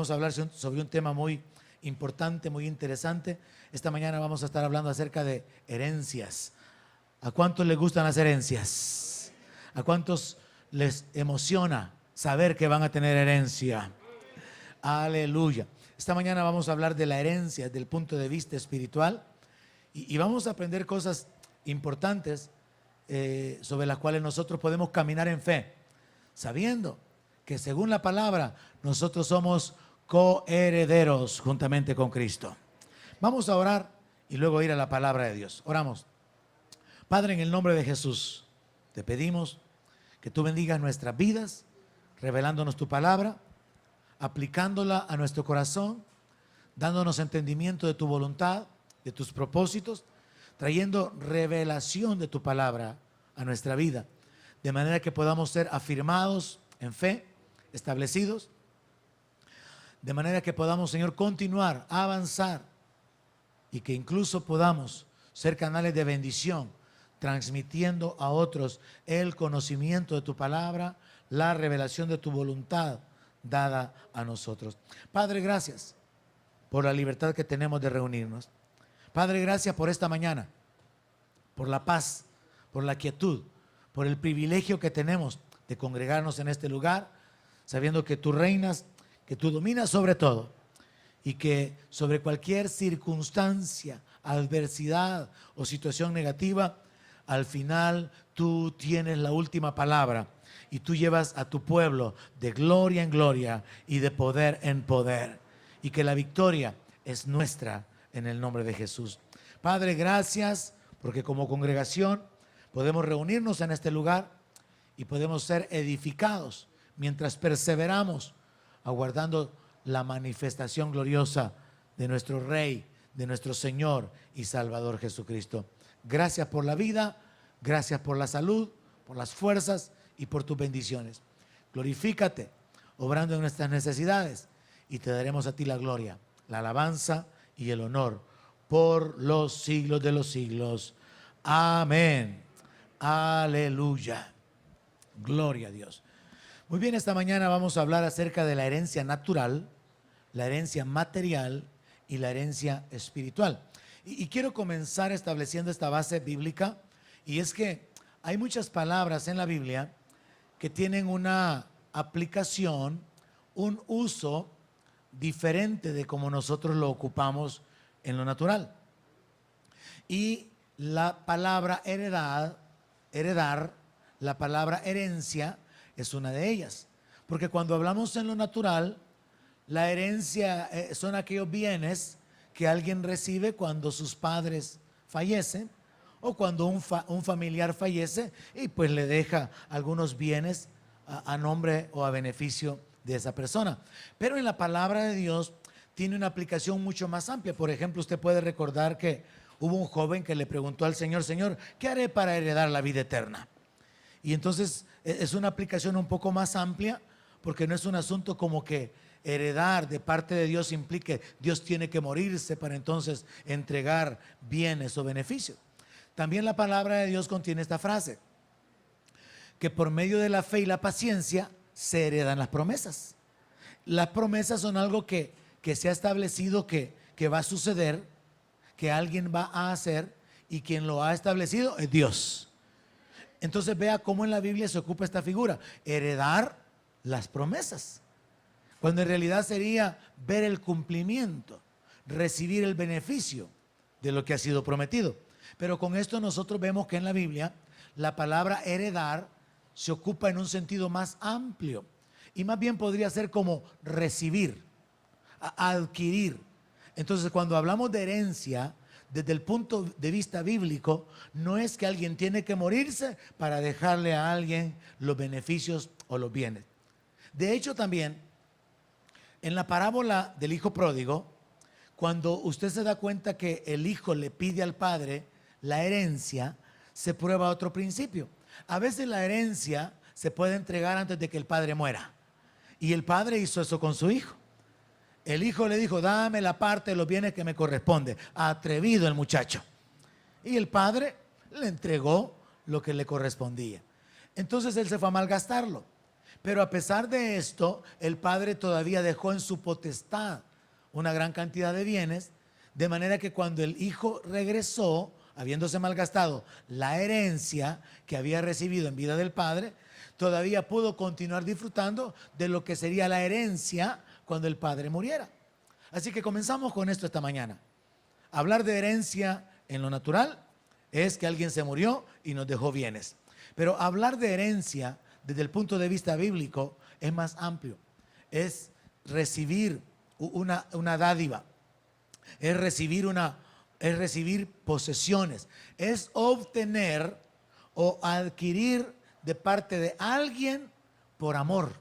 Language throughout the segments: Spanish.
vamos a hablar sobre un tema muy importante, muy interesante. Esta mañana vamos a estar hablando acerca de herencias. ¿A cuántos les gustan las herencias? ¿A cuántos les emociona saber que van a tener herencia? Aleluya. Esta mañana vamos a hablar de la herencia desde el punto de vista espiritual y vamos a aprender cosas importantes sobre las cuales nosotros podemos caminar en fe, sabiendo que según la palabra nosotros somos coherederos juntamente con Cristo. Vamos a orar y luego ir a la palabra de Dios. Oramos. Padre, en el nombre de Jesús, te pedimos que tú bendigas nuestras vidas, revelándonos tu palabra, aplicándola a nuestro corazón, dándonos entendimiento de tu voluntad, de tus propósitos, trayendo revelación de tu palabra a nuestra vida, de manera que podamos ser afirmados en fe, establecidos, de manera que podamos, Señor, continuar, avanzar y que incluso podamos ser canales de bendición, transmitiendo a otros el conocimiento de tu palabra, la revelación de tu voluntad dada a nosotros. Padre, gracias por la libertad que tenemos de reunirnos. Padre, gracias por esta mañana, por la paz, por la quietud, por el privilegio que tenemos de congregarnos en este lugar, sabiendo que tú reinas, que tú dominas sobre todo y que sobre cualquier circunstancia, adversidad o situación negativa, al final tú tienes la última palabra y tú llevas a tu pueblo de gloria en gloria y de poder en poder, y que la victoria es nuestra en el nombre de Jesús. Padre, gracias porque como congregación podemos reunirnos en este lugar y podemos ser edificados mientras perseveramos aguardando la manifestación gloriosa de nuestro Rey, de nuestro Señor y Salvador Jesucristo. Gracias por la vida, gracias por la salud, por las fuerzas y por tus bendiciones. Glorifícate obrando en nuestras necesidades y te daremos a ti la gloria, la alabanza y el honor por los siglos de los siglos. Amén. Aleluya. Gloria a Dios. Muy bien, esta mañana vamos a hablar acerca de la herencia natural, la herencia material y la herencia espiritual. Y quiero comenzar estableciendo esta base bíblica, y es que hay muchas palabras en la Biblia que tienen una aplicación, un uso diferente de como nosotros lo ocupamos en lo natural. Y la palabra heredar, la palabra herencia es una de ellas. Porque cuando hablamos en lo natural, la herencia son aquellos bienes que alguien recibe cuando sus padres fallecen o cuando un familiar fallece y pues le deja algunos bienes a nombre o a beneficio de esa persona. Pero en la palabra de Dios tiene una aplicación mucho más amplia. Por ejemplo, usted puede recordar que hubo un joven que le preguntó al Señor: Señor, ¿qué haré para heredar la vida eterna? Y entonces es una aplicación un poco más amplia, porque no es un asunto como que heredar de parte de Dios implique Dios tiene que morirse para entonces entregar bienes o beneficios. También la palabra de Dios contiene esta frase, que por medio de la fe y la paciencia se heredan las promesas. Las promesas son algo que se ha establecido que va a suceder, que alguien va a hacer, y quien lo ha establecido es Dios. Entonces vea cómo en la Biblia se ocupa esta figura, heredar las promesas, cuando en realidad sería ver el cumplimiento, recibir el beneficio de lo que ha sido prometido. Pero con esto nosotros vemos que en la Biblia la palabra heredar se ocupa en un sentido más amplio y más bien podría ser como recibir, adquirir. Entonces cuando hablamos de herencia, desde el punto de vista bíblico, no es que alguien tiene que morirse para dejarle a alguien los beneficios o los bienes. De hecho, también en la parábola del hijo pródigo, cuando usted se da cuenta que el hijo le pide al padre la herencia, se prueba otro principio. A veces la herencia se puede entregar antes de que el padre muera, y el padre hizo eso con su hijo. El hijo le dijo: dame la parte de los bienes que me corresponde. Atrevido el muchacho. Y el padre le entregó lo que le correspondía. Entonces él se fue a malgastarlo. Pero a pesar de esto, el padre todavía dejó en su potestad una gran cantidad de bienes, de manera que cuando el hijo regresó, habiéndose malgastado la herencia que había recibido en vida del padre, todavía pudo continuar disfrutando de lo que sería la herencia cuando el padre muriera. Así que comenzamos con esto esta mañana. Hablar de herencia en lo natural es que alguien se murió y nos dejó bienes. Pero hablar de herencia desde el punto de vista bíblico es más amplio. Es recibir una dádiva, es recibir posesiones, es obtener o adquirir de parte de alguien por amor.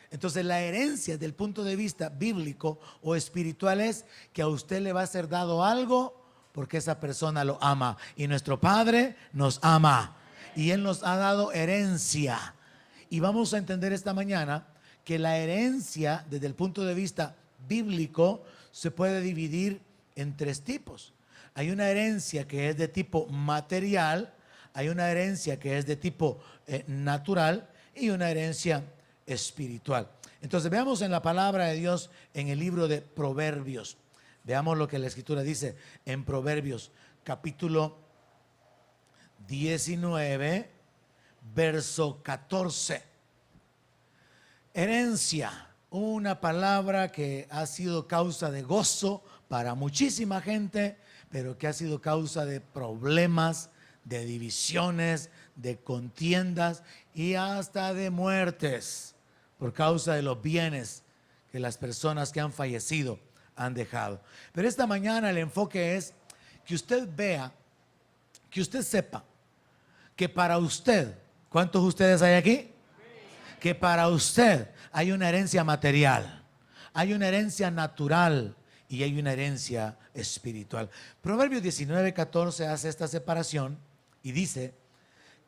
Entonces la herencia desde el punto de vista bíblico o espiritual es que a usted le va a ser dado algo porque esa persona lo ama. Y nuestro Padre nos ama y Él nos ha dado herencia. Y vamos a entender esta mañana que la herencia desde el punto de vista bíblico se puede dividir en tres tipos. Hay una herencia que es de tipo material, hay una herencia que es de tipo natural y una herencia espiritual. Entonces veamos en la palabra de Dios en el libro de Proverbios. Veamos lo que la Escritura dice en Proverbios capítulo 19, verso 14. Herencia, una palabra que ha sido causa de gozo para muchísima gente, pero que ha sido causa de problemas, de divisiones, de contiendas y hasta de muertes por causa de los bienes que las personas que han fallecido han dejado. Pero esta mañana el enfoque es que usted vea, que usted sepa que para usted, ¿cuántos de ustedes hay aquí? Que para usted hay una herencia material, hay una herencia natural y hay una herencia espiritual. Proverbios 19:14 hace esta separación y dice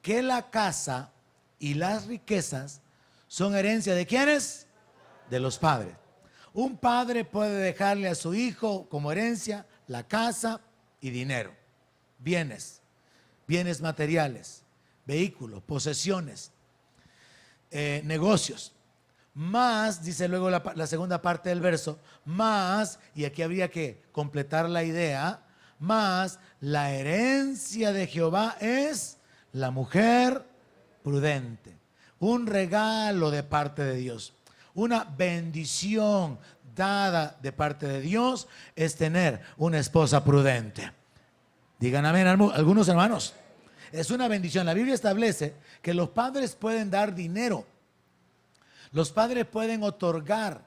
que la casa y las riquezas son herencia ¿de quiénes? De los padres. Un padre puede dejarle a su hijo como herencia la casa y dinero, bienes materiales, vehículos, posesiones, negocios. Más, dice luego la segunda parte del verso, más, y aquí habría que completar la idea, más la herencia de Jehová es la mujer prudente. Un regalo de parte de Dios, una bendición dada de parte de Dios es tener una esposa prudente. Digan amén algunos hermanos. Es una bendición. La Biblia establece que los padres pueden dar dinero. Los padres pueden otorgar,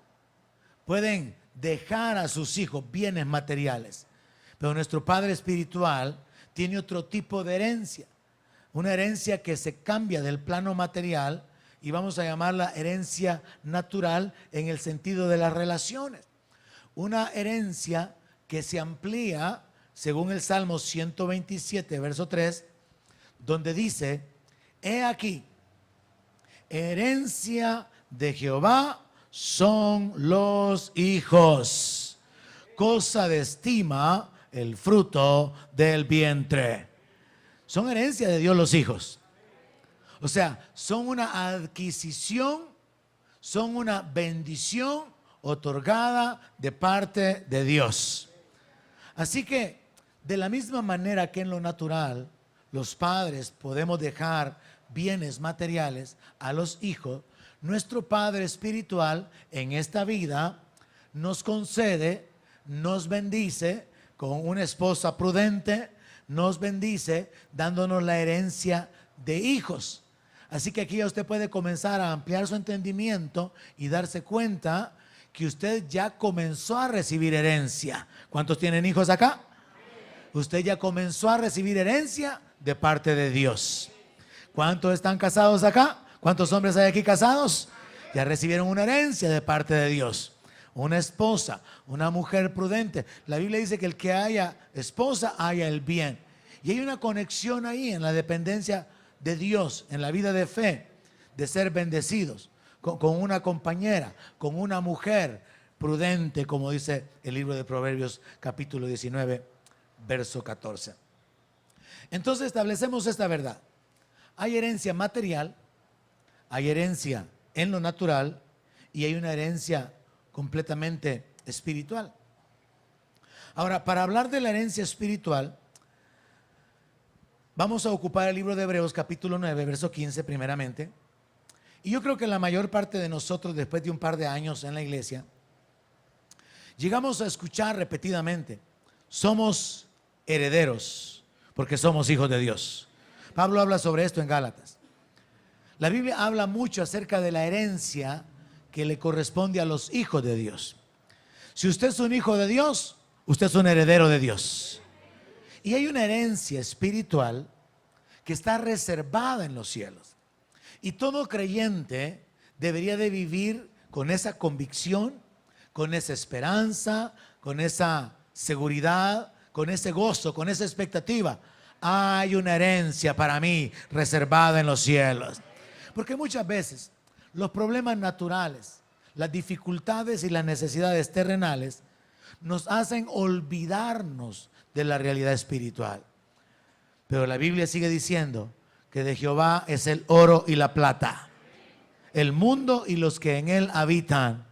pueden dejar a sus hijos bienes materiales. Pero nuestro Padre espiritual tiene otro tipo de herencia. Una herencia que se cambia del plano material y vamos a llamarla herencia natural en el sentido de las relaciones. Una herencia que se amplía según el Salmo 127, verso 3, donde dice, he aquí, herencia de Jehová son los hijos, cosa de estima el fruto del vientre. Son herencia de Dios los hijos. O sea, son una adquisición, son una bendición otorgada de parte de Dios. Así que, de la misma manera que en lo natural, los padres podemos dejar bienes materiales a los hijos, nuestro Padre espiritual en esta vida nos concede, nos bendice con una esposa prudente, nos bendice dándonos la herencia de hijos. Así que aquí ya usted puede comenzar a ampliar su entendimiento y darse cuenta que usted ya comenzó a recibir herencia. ¿Cuántos tienen hijos acá? Usted ya comenzó a recibir herencia de parte de Dios. ¿Cuántos están casados acá? ¿Cuántos hombres hay aquí casados? Ya recibieron una herencia de parte de Dios. Una esposa, una mujer prudente. La Biblia dice que el que haya esposa, haya el bien. Y hay una conexión ahí en la dependencia de Dios, en la vida de fe, de ser bendecidos con una compañera, con una mujer prudente, como dice el libro de Proverbios capítulo 19, verso 14. Entonces establecemos esta verdad. Hay herencia material, hay herencia en lo natural y hay una herencia completamente espiritual. Ahora, para hablar de la herencia espiritual, vamos a ocupar el libro de Hebreos capítulo 9, verso 15 primeramente. Y yo creo que la mayor parte de nosotros, después de un par de años en la iglesia, llegamos a escuchar repetidamente: somos herederos porque somos hijos de Dios. Pablo habla sobre esto en Gálatas. La Biblia habla mucho acerca de la herencia que le corresponde a los hijos de Dios. Si usted es un hijo de Dios, usted es un heredero de Dios. Y hay una herencia espiritual que está reservada en los cielos. Y todo creyente debería de vivir con esa convicción, con esa esperanza, con esa seguridad, con ese gozo, con esa expectativa. Hay una herencia para mí reservada en los cielos. Porque muchas veces los problemas naturales, las dificultades y las necesidades terrenales nos hacen olvidarnos de la realidad espiritual. Pero la Biblia sigue diciendo que de Jehová es el oro y la plata, el mundo y los que en él habitan.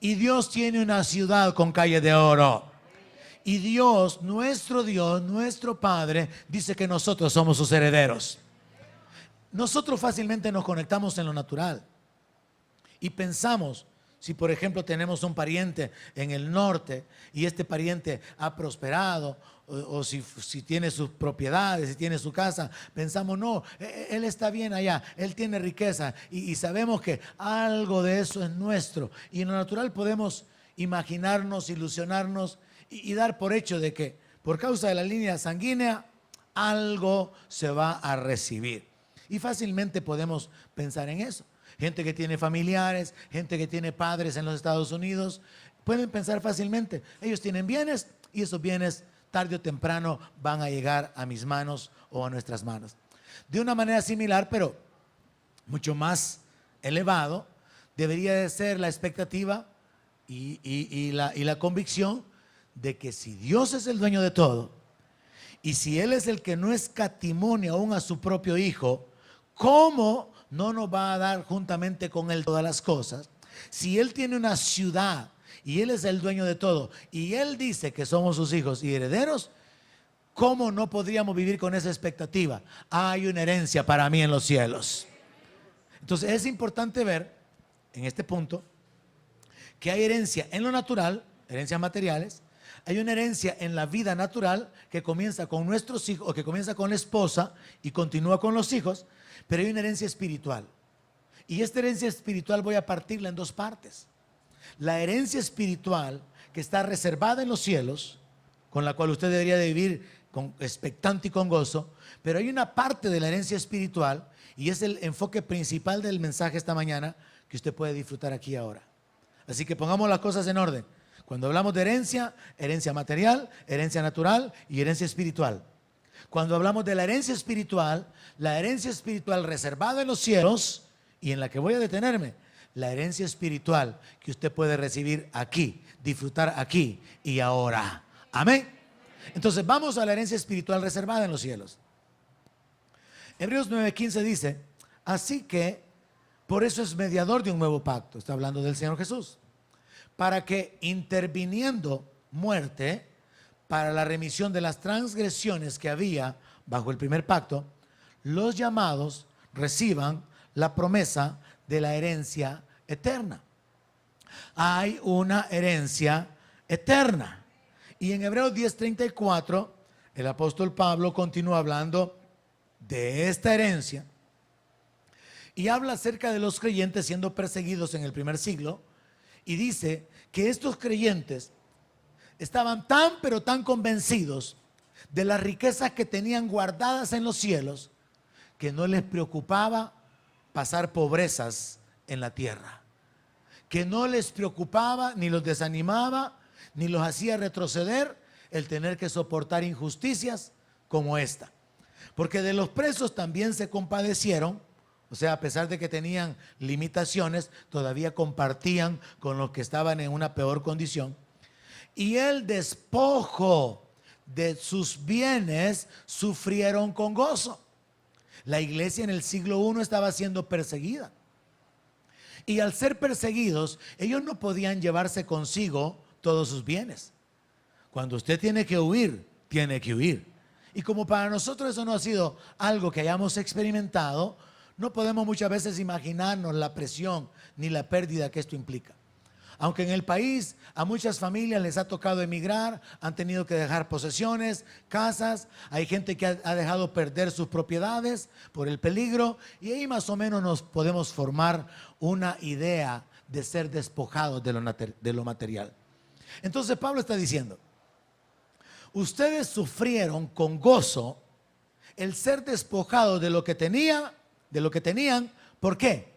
Y Dios tiene una ciudad con calles de oro. Y Dios, nuestro Padre, dice que nosotros somos sus herederos. Nosotros fácilmente nos conectamos en lo natural y pensamos, si por ejemplo tenemos un pariente en el norte y este pariente ha prosperado, o si tiene sus propiedades, si tiene su casa, pensamos: no, él está bien allá, él tiene riqueza, y sabemos que algo de eso es nuestro. Y en lo natural podemos imaginarnos, ilusionarnos y dar por hecho de que por causa de la línea sanguínea algo se va a recibir. Y fácilmente podemos pensar en eso. Gente que tiene familiares, gente que tiene padres en los Estados Unidos, pueden pensar fácilmente: ellos tienen bienes y esos bienes tarde o temprano van a llegar a mis manos o a nuestras manos. De una manera similar, pero mucho más elevado, debería de ser la expectativa y la convicción de que si Dios es el dueño de todo, y si Él es el que no escatimó aún a su propio Hijo, ¿cómo no nos va a dar juntamente con Él todas las cosas? Si Él tiene una ciudad y Él es el dueño de todo, y Él dice que somos sus hijos y herederos, ¿cómo no podríamos vivir con esa expectativa? Hay una herencia para mí en los cielos. Entonces es importante ver en este punto que hay herencia en lo natural, herencias materiales. Hay una herencia en la vida natural que comienza con nuestros hijos, o que comienza con la esposa y continúa con los hijos. Pero hay una herencia espiritual. Y esta herencia espiritual voy a partirla en dos partes. La herencia espiritual que está reservada en los cielos, con la cual usted debería de vivir expectante y con gozo. Pero hay una parte de la herencia espiritual, y es el enfoque principal del mensaje esta mañana, que usted puede disfrutar aquí ahora. Así que pongamos las cosas en orden. Cuando hablamos de herencia, herencia material, herencia natural y herencia espiritual. Cuando hablamos de la herencia espiritual reservada en los cielos, y en la que voy a detenerme, la herencia espiritual que usted puede recibir aquí, disfrutar aquí y ahora. Amén. Entonces vamos a la herencia espiritual reservada en los cielos. Hebreos 9:15 dice: así que por eso es mediador de un nuevo pacto. Está hablando del Señor Jesús. Para que, interviniendo muerte para la remisión de las transgresiones que había bajo el primer pacto, los llamados reciban la promesa de la herencia eterna. Hay una herencia eterna. Y en Hebreos 10:34, el apóstol Pablo continúa hablando de esta herencia y habla acerca de los creyentes siendo perseguidos en el primer siglo, y dice que estos creyentes estaban pero tan convencidos de las riquezas que tenían guardadas en los cielos, que no les preocupaba pasar pobrezas en la tierra, que no les preocupaba, ni los desanimaba, ni los hacía retroceder el tener que soportar injusticias como esta. Porque de los presos también se compadecieron. O sea, a pesar de que tenían limitaciones, todavía compartían con los que estaban en una peor condición. Y el despojo de sus bienes sufrieron con gozo. La iglesia en el siglo I estaba siendo perseguida. Y al ser perseguidos, ellos no podían llevarse consigo todos sus bienes. Cuando usted tiene que huir, tiene que huir. Y como para nosotros eso no ha sido algo que hayamos experimentado, no podemos muchas veces imaginarnos la presión ni la pérdida que esto implica. Aunque en el país a muchas familias les ha tocado emigrar, han tenido que dejar posesiones, casas, hay gente que ha dejado perder sus propiedades por el peligro, y ahí más o menos nos podemos formar una idea de ser despojados de lo material. Entonces Pablo está diciendo, ustedes sufrieron con gozo el ser despojados de lo que tenían. ¿Por qué?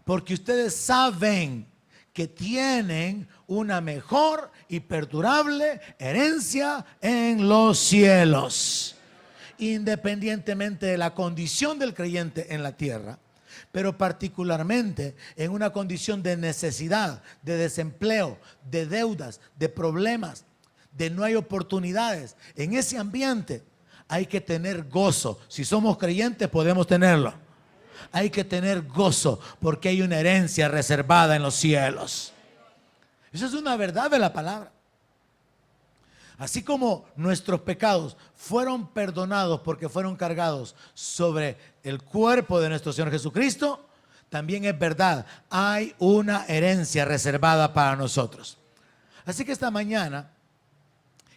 Porque ustedes saben que tienen una mejor y perdurable herencia en los cielos, independientemente de la condición del creyente en la tierra, pero particularmente en una condición de necesidad, de desempleo, de deudas, de problemas, de no hay oportunidades. En ese ambiente hay que tener gozo. Si somos creyentes podemos tenerlo. Hay que tener gozo porque hay una herencia reservada en los cielos. Eso es una verdad de la palabra. Así como nuestros pecados fueron perdonados porque fueron cargados sobre el cuerpo de nuestro Señor Jesucristo, también es verdad, hay una herencia reservada para nosotros. Así que esta mañana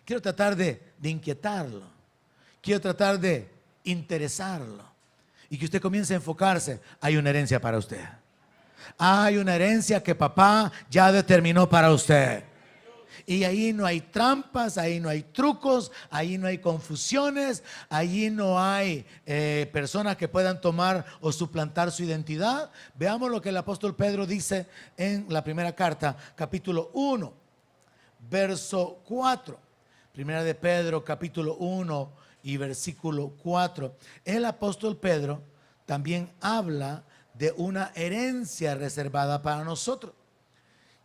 quiero tratar de inquietarlo, quiero tratar de interesarlo, y que usted comience a enfocarse. Hay una herencia para usted. Hay una herencia que papá ya determinó para usted. Y ahí no hay trampas, ahí no hay trucos, ahí no hay confusiones, ahí no hay personas que puedan tomar o suplantar su identidad. Veamos lo que el apóstol Pedro dice en la primera carta, capítulo 1, verso 4. Primera de Pedro, capítulo 1 y versículo 4. El apóstol Pedro también habla de una herencia reservada para nosotros.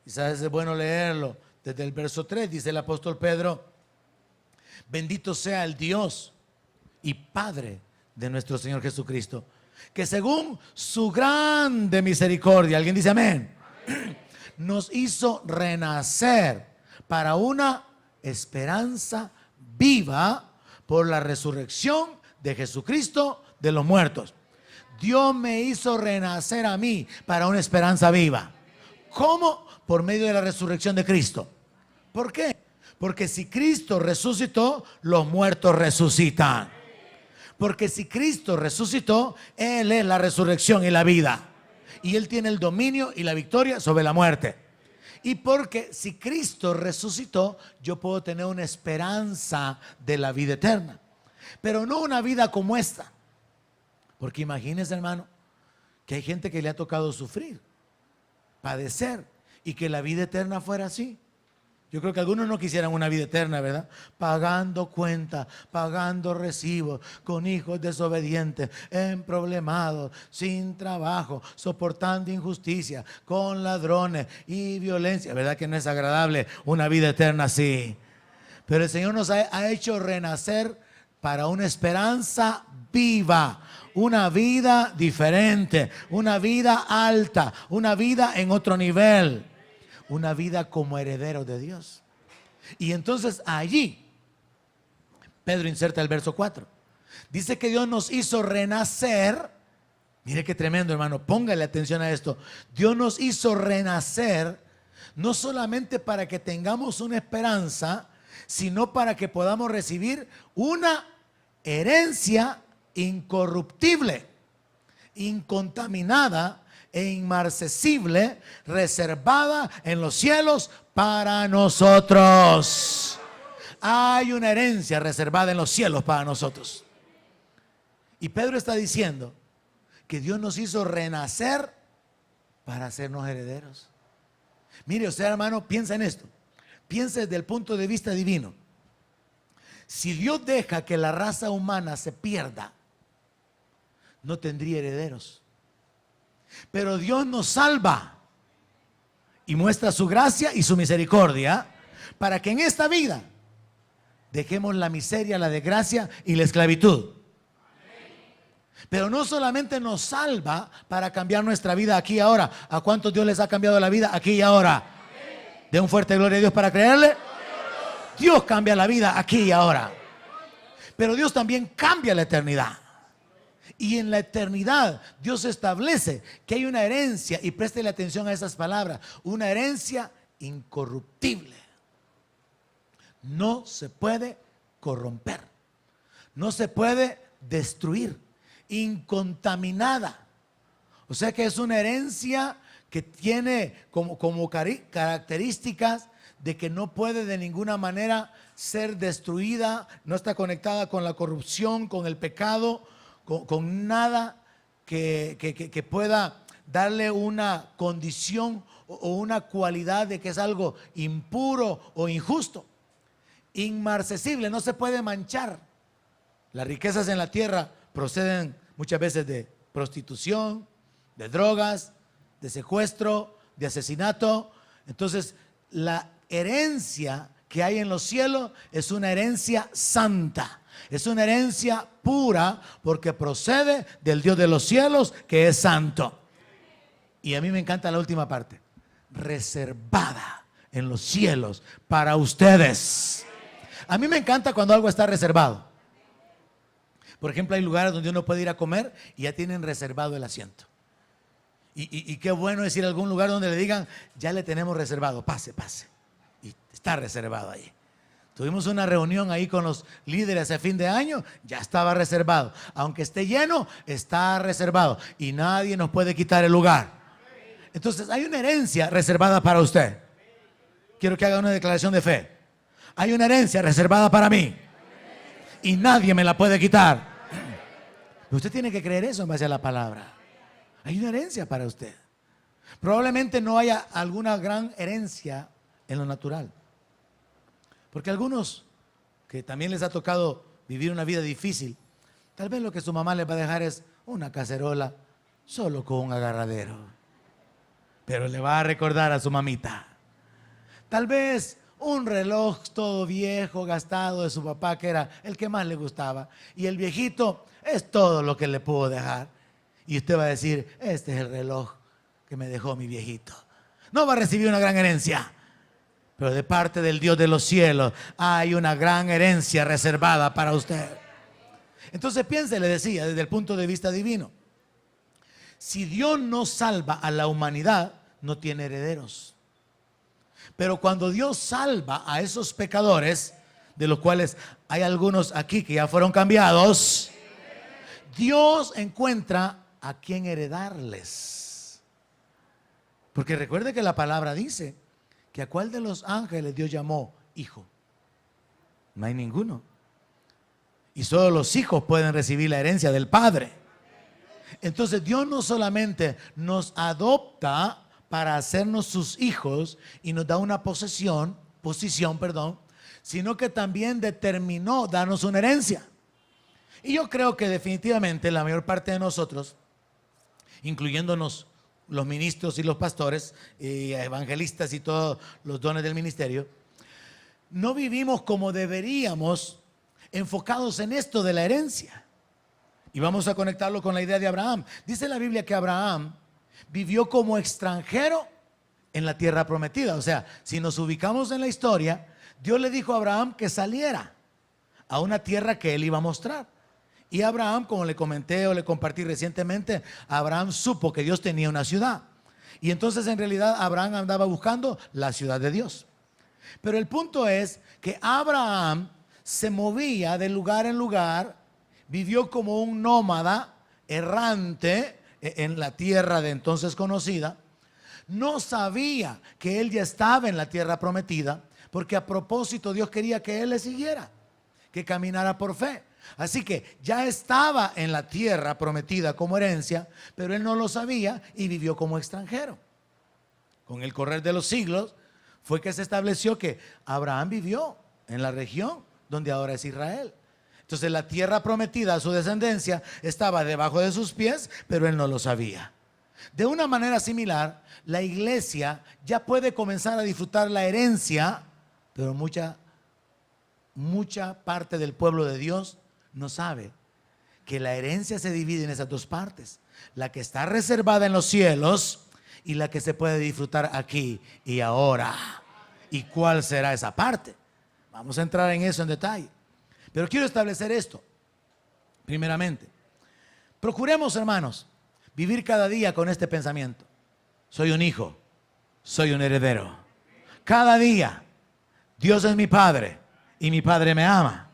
Quizás es bueno leerlo desde el verso 3. Dice el apóstol Pedro: bendito sea el Dios y Padre de nuestro Señor Jesucristo, que según su grande misericordia, alguien dice amén, nos hizo renacer para una esperanza viva por la resurrección de Jesucristo de los muertos. Dios me hizo renacer a mí para una esperanza viva. ¿Cómo? Por medio de la resurrección de Cristo. ¿Por qué? Porque si Cristo resucitó, los muertos resucitan. Porque si Cristo resucitó, Él es la resurrección y la vida. Y Él tiene el dominio y la victoria sobre la muerte. Y porque si Cristo resucitó, yo puedo tener una esperanza de la vida eterna. Pero no una vida como esta. Porque imagínense, hermano, que hay gente que le ha tocado sufrir, padecer, y que la vida eterna fuera así. Yo creo que algunos no quisieran una vida eterna, ¿verdad? Pagando cuentas, pagando recibos, con hijos desobedientes, emproblemados, sin trabajo, soportando injusticia, con ladrones y violencia. ¿Verdad que no es agradable una vida eterna así? Pero el Señor nos ha hecho renacer para una esperanza viva, una vida diferente, una vida alta, una vida en otro nivel. Una vida como heredero de Dios. Y entonces allí Pedro inserta el verso 4. Dice que Dios nos hizo renacer. Mire qué tremendo, hermano, póngale atención a esto. Dios nos hizo renacer no solamente para que tengamos una esperanza, sino para que podamos recibir una herencia incorruptible, incontaminada e inmarcesible, reservada en los cielos para nosotros. Hay una herencia reservada en los cielos para nosotros. Y Pedro está diciendo que Dios nos hizo renacer para hacernos herederos. Mire usted, hermano, piensa en esto. Piensa desde el punto de vista divino. Si Dios deja que la raza humana se pierda, no tendría herederos. Pero Dios nos salva y muestra su gracia y su misericordia para que en esta vida dejemos la miseria, la desgracia y la esclavitud. Pero no solamente nos salva para cambiar nuestra vida aquí y ahora. ¿A cuántos Dios les ha cambiado la vida aquí y ahora? De un fuerte gloria a Dios para creerle. Dios cambia la vida aquí y ahora. Pero Dios también cambia la eternidad. Y en la eternidad Dios establece que hay una herencia, y préstele atención a esas palabras, una herencia incorruptible. No se puede corromper, no se puede destruir, incontaminada. O sea que es una herencia que tiene como características de que no puede de ninguna manera ser destruida, no está conectada con la corrupción, con el pecado, con nada que pueda darle una condición o una cualidad de que es algo impuro o injusto. Inmarcesible, no se puede manchar. Las riquezas en la tierra proceden muchas veces de prostitución, de drogas, de secuestro, de asesinato. Entonces, la herencia que hay en los cielos es una herencia santa, es una herencia pura, porque procede del Dios de los cielos, que es santo. Y a mí me encanta la última parte: reservada en los cielos para ustedes. A mí me encanta cuando algo está reservado. Por ejemplo, hay lugares donde uno puede ir a comer y ya tienen reservado el asiento. Y qué bueno es ir a algún lugar donde le digan: ya le tenemos reservado, pase, pase. Y está reservado ahí. Tuvimos una reunión ahí con los líderes a fin de año, ya estaba reservado. Aunque esté lleno, está reservado. Y nadie nos puede quitar el lugar. Entonces hay una herencia reservada para usted. Quiero que haga una declaración de fe. Hay una herencia reservada para mí. Y nadie me la puede quitar. Usted tiene que creer eso en base a la palabra. Hay una herencia para usted. Probablemente no haya alguna gran herencia en lo natural. Porque algunos que también les ha tocado vivir una vida difícil, tal vez lo que su mamá les va a dejar es una cacerola solo con un agarradero. Pero le va a recordar a su mamita. Tal vez un reloj todo viejo, gastado de su papá, que era el que más le gustaba. Y el viejito es todo lo que le pudo dejar. Y usted va a decir: este es el reloj que me dejó mi viejito. No va a recibir una gran herencia, pero de parte del Dios de los cielos hay una gran herencia reservada para usted. Entonces piense, le decía, desde el punto de vista divino. Si Dios no salva a la humanidad, no tiene herederos. Pero cuando Dios salva a esos pecadores, de los cuales hay algunos aquí que ya fueron cambiados, Dios encuentra a quien heredarles. Porque recuerde que la palabra dice que a cuál de los ángeles Dios llamó hijo. No hay ninguno. Y solo los hijos pueden recibir la herencia del Padre. Entonces Dios no solamente nos adopta para hacernos sus hijos y nos da una posición, sino que también determinó darnos una herencia. Y yo creo que definitivamente la mayor parte de nosotros, incluyéndonos los ministros y los pastores y evangelistas y todos los dones del ministerio, no vivimos como deberíamos enfocados en esto de la herencia. Y vamos a conectarlo con la idea de Abraham. Dice la Biblia que Abraham vivió como extranjero en la tierra prometida. O sea, si nos ubicamos en la historia, Dios le dijo a Abraham que saliera a una tierra que él iba a mostrar. Y Abraham, como le comenté o le compartí recientemente, Abraham supo que Dios tenía una ciudad. Y entonces en realidad Abraham andaba buscando la ciudad de Dios. Pero el punto es que Abraham se movía de lugar en lugar, vivió como un nómada errante en la tierra de entonces conocida. No sabía que él ya estaba en la tierra prometida, porque a propósito Dios quería que él le siguiera, que caminara por fe. Así que ya estaba en la tierra prometida como herencia, pero él no lo sabía y vivió como extranjero. Con el correr de los siglos fue que se estableció que Abraham vivió en la región donde ahora es Israel. Entonces la tierra prometida a su descendencia estaba debajo de sus pies, pero él no lo sabía. De una manera similar, la iglesia ya puede comenzar a disfrutar la herencia, pero mucha parte del pueblo de Dios no sabe que la herencia se divide en esas dos partes: la que está reservada en los cielos y la que se puede disfrutar aquí y ahora. ¿Y cuál será esa parte? Vamos a entrar en eso en detalle, pero quiero establecer esto. Primeramente, procuremos, hermanos, vivir cada día con este pensamiento: soy un hijo, soy un heredero. Cada día Dios es mi Padre y mi Padre me ama.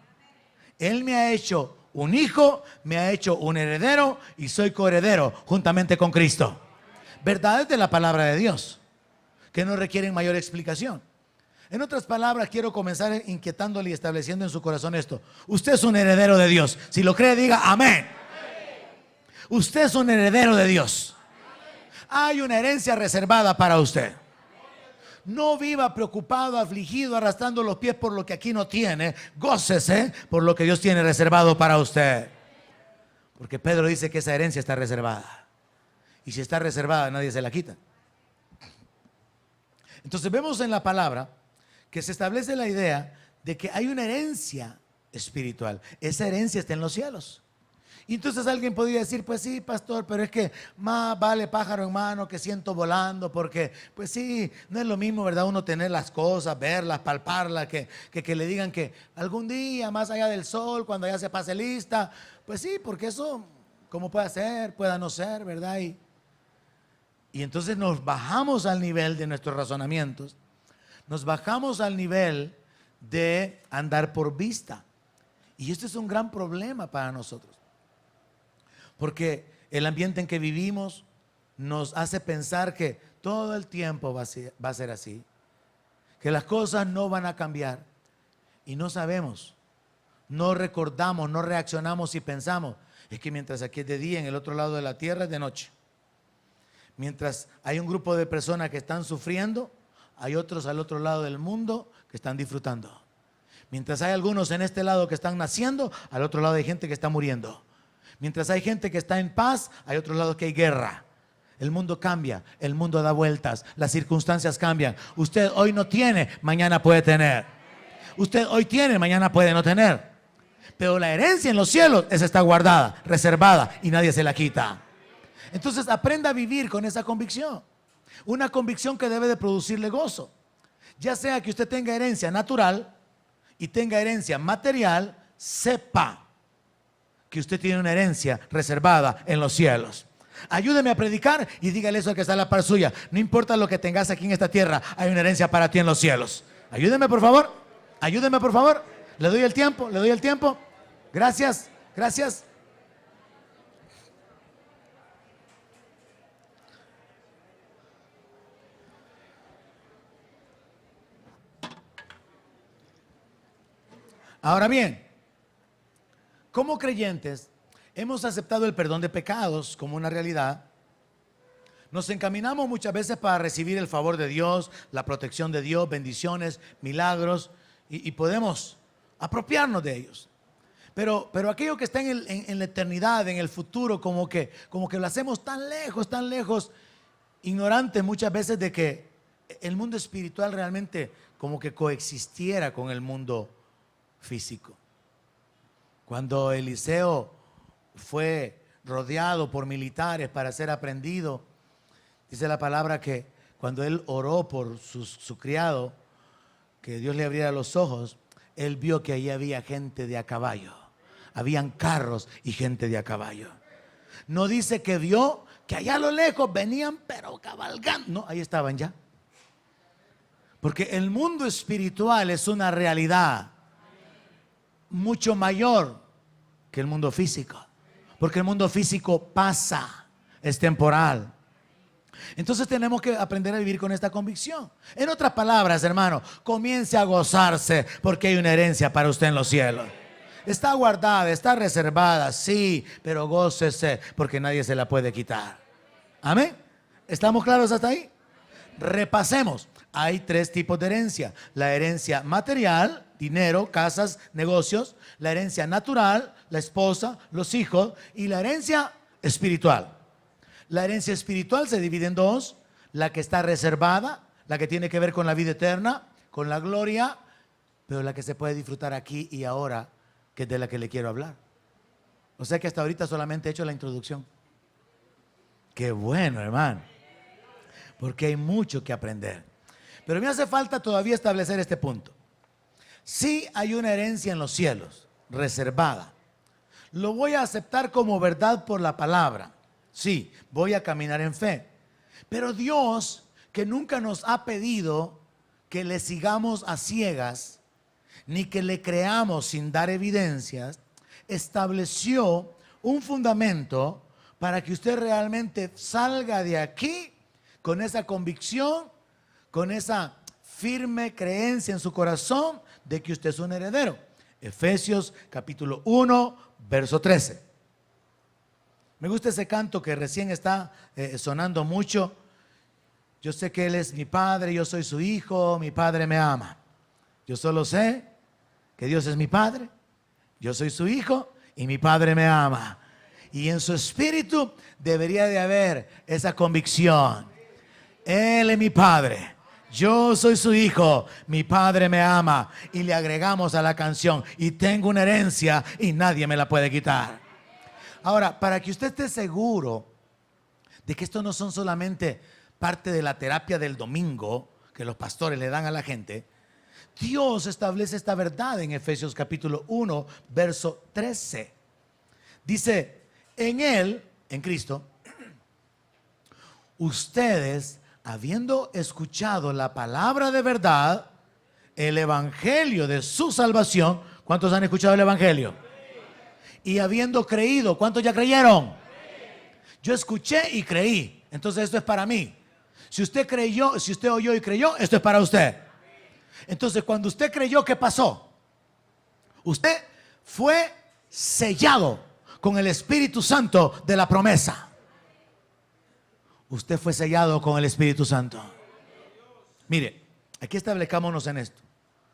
Él me ha hecho un hijo, me ha hecho un heredero y soy coheredero juntamente con Cristo. Verdades de la palabra de Dios que no requieren mayor explicación. En otras palabras, quiero comenzar inquietándole y estableciendo en su corazón esto: usted es un heredero de Dios. Si lo cree, diga amén. Usted es un heredero de Dios. Hay una herencia reservada para usted. No viva preocupado, afligido, arrastrando los pies por lo que aquí no tiene. Gócese por lo que Dios tiene reservado para usted. Porque Pedro dice que esa herencia está reservada. Y si está reservada, nadie se la quita. Entonces vemos en la palabra que se establece la idea de que hay una herencia espiritual. Esa herencia está en los cielos. Y entonces alguien podría decir: pues sí, pastor, pero es que más vale pájaro en mano que ciento volando, porque pues sí, no es lo mismo, ¿verdad? Uno tener las cosas, verlas, palparlas, que le digan que algún día más allá del sol, cuando ya se pase lista. Pues sí, porque eso, como puede ser, pueda no ser, ¿verdad? Y entonces nos bajamos al nivel de nuestros razonamientos, nos bajamos al nivel de andar por vista. Y esto es un gran problema para nosotros. Porque el ambiente en que vivimos nos hace pensar que todo el tiempo va a ser así, que las cosas no van a cambiar. Y no sabemos, no recordamos, no reaccionamos y pensamos: es que mientras aquí es de día, en el otro lado de la tierra es de noche. Mientras hay un grupo de personas que están sufriendo, hay otros al otro lado del mundo que están disfrutando. Mientras hay algunos en este lado que están naciendo, al otro lado hay gente que está muriendo. Mientras hay gente que está en paz, hay otro lado que hay guerra. El mundo cambia, el mundo da vueltas, las circunstancias cambian. Usted hoy no tiene, mañana puede tener. Usted hoy tiene, mañana puede no tener. Pero la herencia en los cielos, esa está guardada, reservada, y nadie se la quita. Entonces aprenda a vivir con esa convicción. Una convicción que debe de producirle gozo. Ya sea que usted tenga herencia natural y tenga herencia material, sepa que usted tiene una herencia reservada en los cielos. Ayúdeme a predicar y dígale eso al que está a la par suya: no importa lo que tengas aquí en esta tierra, hay una herencia para ti en los cielos. Ayúdeme, por favor. Ayúdeme, por favor. Le doy el tiempo, le doy el tiempo. Gracias, gracias. Ahora bien, como creyentes, hemos aceptado el perdón de pecados como una realidad. Nos encaminamos muchas veces para recibir el favor de Dios, la protección de Dios, bendiciones, milagros, y podemos apropiarnos de ellos. Pero aquello que está en la eternidad, en el futuro, como que lo hacemos tan lejos, ignorantes muchas veces de que el mundo espiritual realmente como que coexistiera con el mundo físico. Cuando Eliseo fue rodeado por militares para ser aprendido, dice la palabra que cuando él oró por su criado, que Dios le abriera los ojos, él vio que allí había gente de a caballo, habían carros y gente de a caballo. No dice que vio que allá a lo lejos venían pero cabalgando, no, ahí estaban ya. Porque el mundo espiritual es una realidad mucho mayor que el mundo físico, porque el mundo físico pasa, es temporal. Entonces tenemos que aprender a vivir con esta convicción. En otras palabras, hermano, comience a gozarse porque hay una herencia para usted en los cielos. Está guardada, está reservada, sí, pero gócese porque nadie se la puede quitar. Amén. ¿Estamos claros hasta ahí? Repasemos. Hay tres tipos de herencia: la herencia material, dinero, casas, negocios; la herencia natural, la esposa, los hijos; y la herencia espiritual. La herencia espiritual se divide en dos: la que está reservada, la que tiene que ver con la vida eterna, con la gloria, pero la que se puede disfrutar aquí y ahora, que es de la que le quiero hablar. O sea que hasta ahorita solamente he hecho la introducción. Qué bueno, hermano. Porque hay mucho que aprender. Pero me hace falta todavía establecer este punto. Sí hay una herencia en los cielos, reservada. Lo voy a aceptar como verdad por la palabra. Sí, voy a caminar en fe. Pero Dios, que nunca nos ha pedido que le sigamos a ciegas, ni que le creamos sin dar evidencias, estableció un fundamento para que usted realmente salga de aquí con esa convicción, con esa firme creencia en su corazón de que usted es un heredero. Efesios capítulo 1, verso 13. Me gusta ese canto que recién está sonando mucho. Yo sé que Él es mi Padre, yo soy su Hijo, mi Padre me ama. Yo solo sé que Dios es mi Padre, yo soy su Hijo y mi Padre me ama. Y en su espíritu debería de haber esa convicción. Él es mi Padre, yo soy su Hijo, mi Padre me ama. Y le agregamos a la canción, y tengo una herencia y nadie me la puede quitar. Ahora, para que usted esté seguro de que esto no son solamente parte de la terapia del domingo que los pastores le dan a la gente, Dios establece esta verdad en Efesios capítulo 1, verso 13. Dice, en Él, en Cristo, ustedes, habiendo escuchado la palabra de verdad, el evangelio de su salvación. ¿Cuántos han escuchado el evangelio? Y habiendo creído, ¿cuántos ya creyeron? Yo escuché y creí, entonces esto es para mí. Si usted creyó, si usted oyó y creyó, esto es para usted. Entonces cuando usted creyó, ¿qué pasó? Usted fue sellado con el Espíritu Santo de la promesa. Usted fue sellado con el Espíritu Santo. Mire, aquí establezcámonos en esto.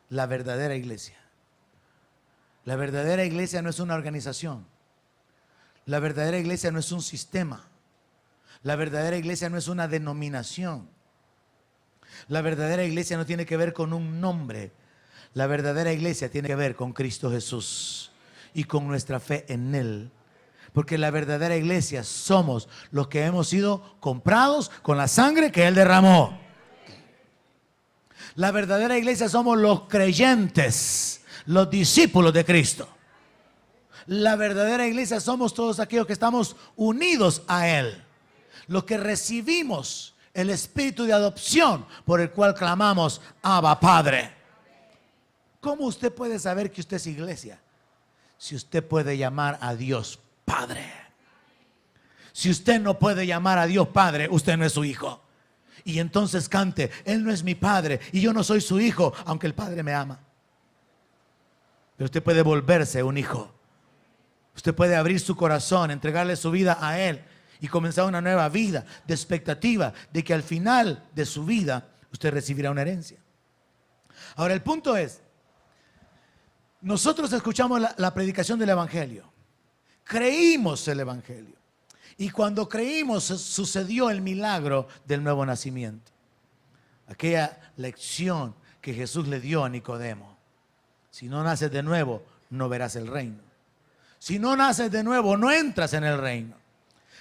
La verdadera iglesia. La verdadera iglesia no es una organización. La verdadera iglesia no es un sistema. La verdadera iglesia no es una denominación. La verdadera iglesia no tiene que ver con un nombre. La verdadera iglesia tiene que ver con Cristo Jesús y con nuestra fe en Él. Porque la verdadera iglesia somos los que hemos sido comprados con la sangre que Él derramó. La verdadera iglesia somos los creyentes, los discípulos de Cristo. La verdadera iglesia somos todos aquellos que estamos unidos a Él, los que recibimos el espíritu de adopción por el cual clamamos, Abba, Padre. ¿Cómo usted puede saber que usted es iglesia? Si usted puede llamar a Dios Padre. Si usted no puede llamar a Dios Padre, usted no es su hijo. Y entonces cante, Él no es mi Padre y yo no soy su hijo, aunque el Padre me ama. Pero usted puede volverse un hijo. Usted puede abrir su corazón, entregarle su vida a Él y comenzar una nueva vida de expectativa de que al final de su vida usted recibirá una herencia. Ahora el punto es, nosotros escuchamos la predicación del evangelio, creímos el evangelio y cuando creímos sucedió el milagro del nuevo nacimiento. Aquella lección que Jesús le dio a Nicodemo: si no naces de nuevo, no verás el reino. Si no naces de nuevo, no entras en el reino.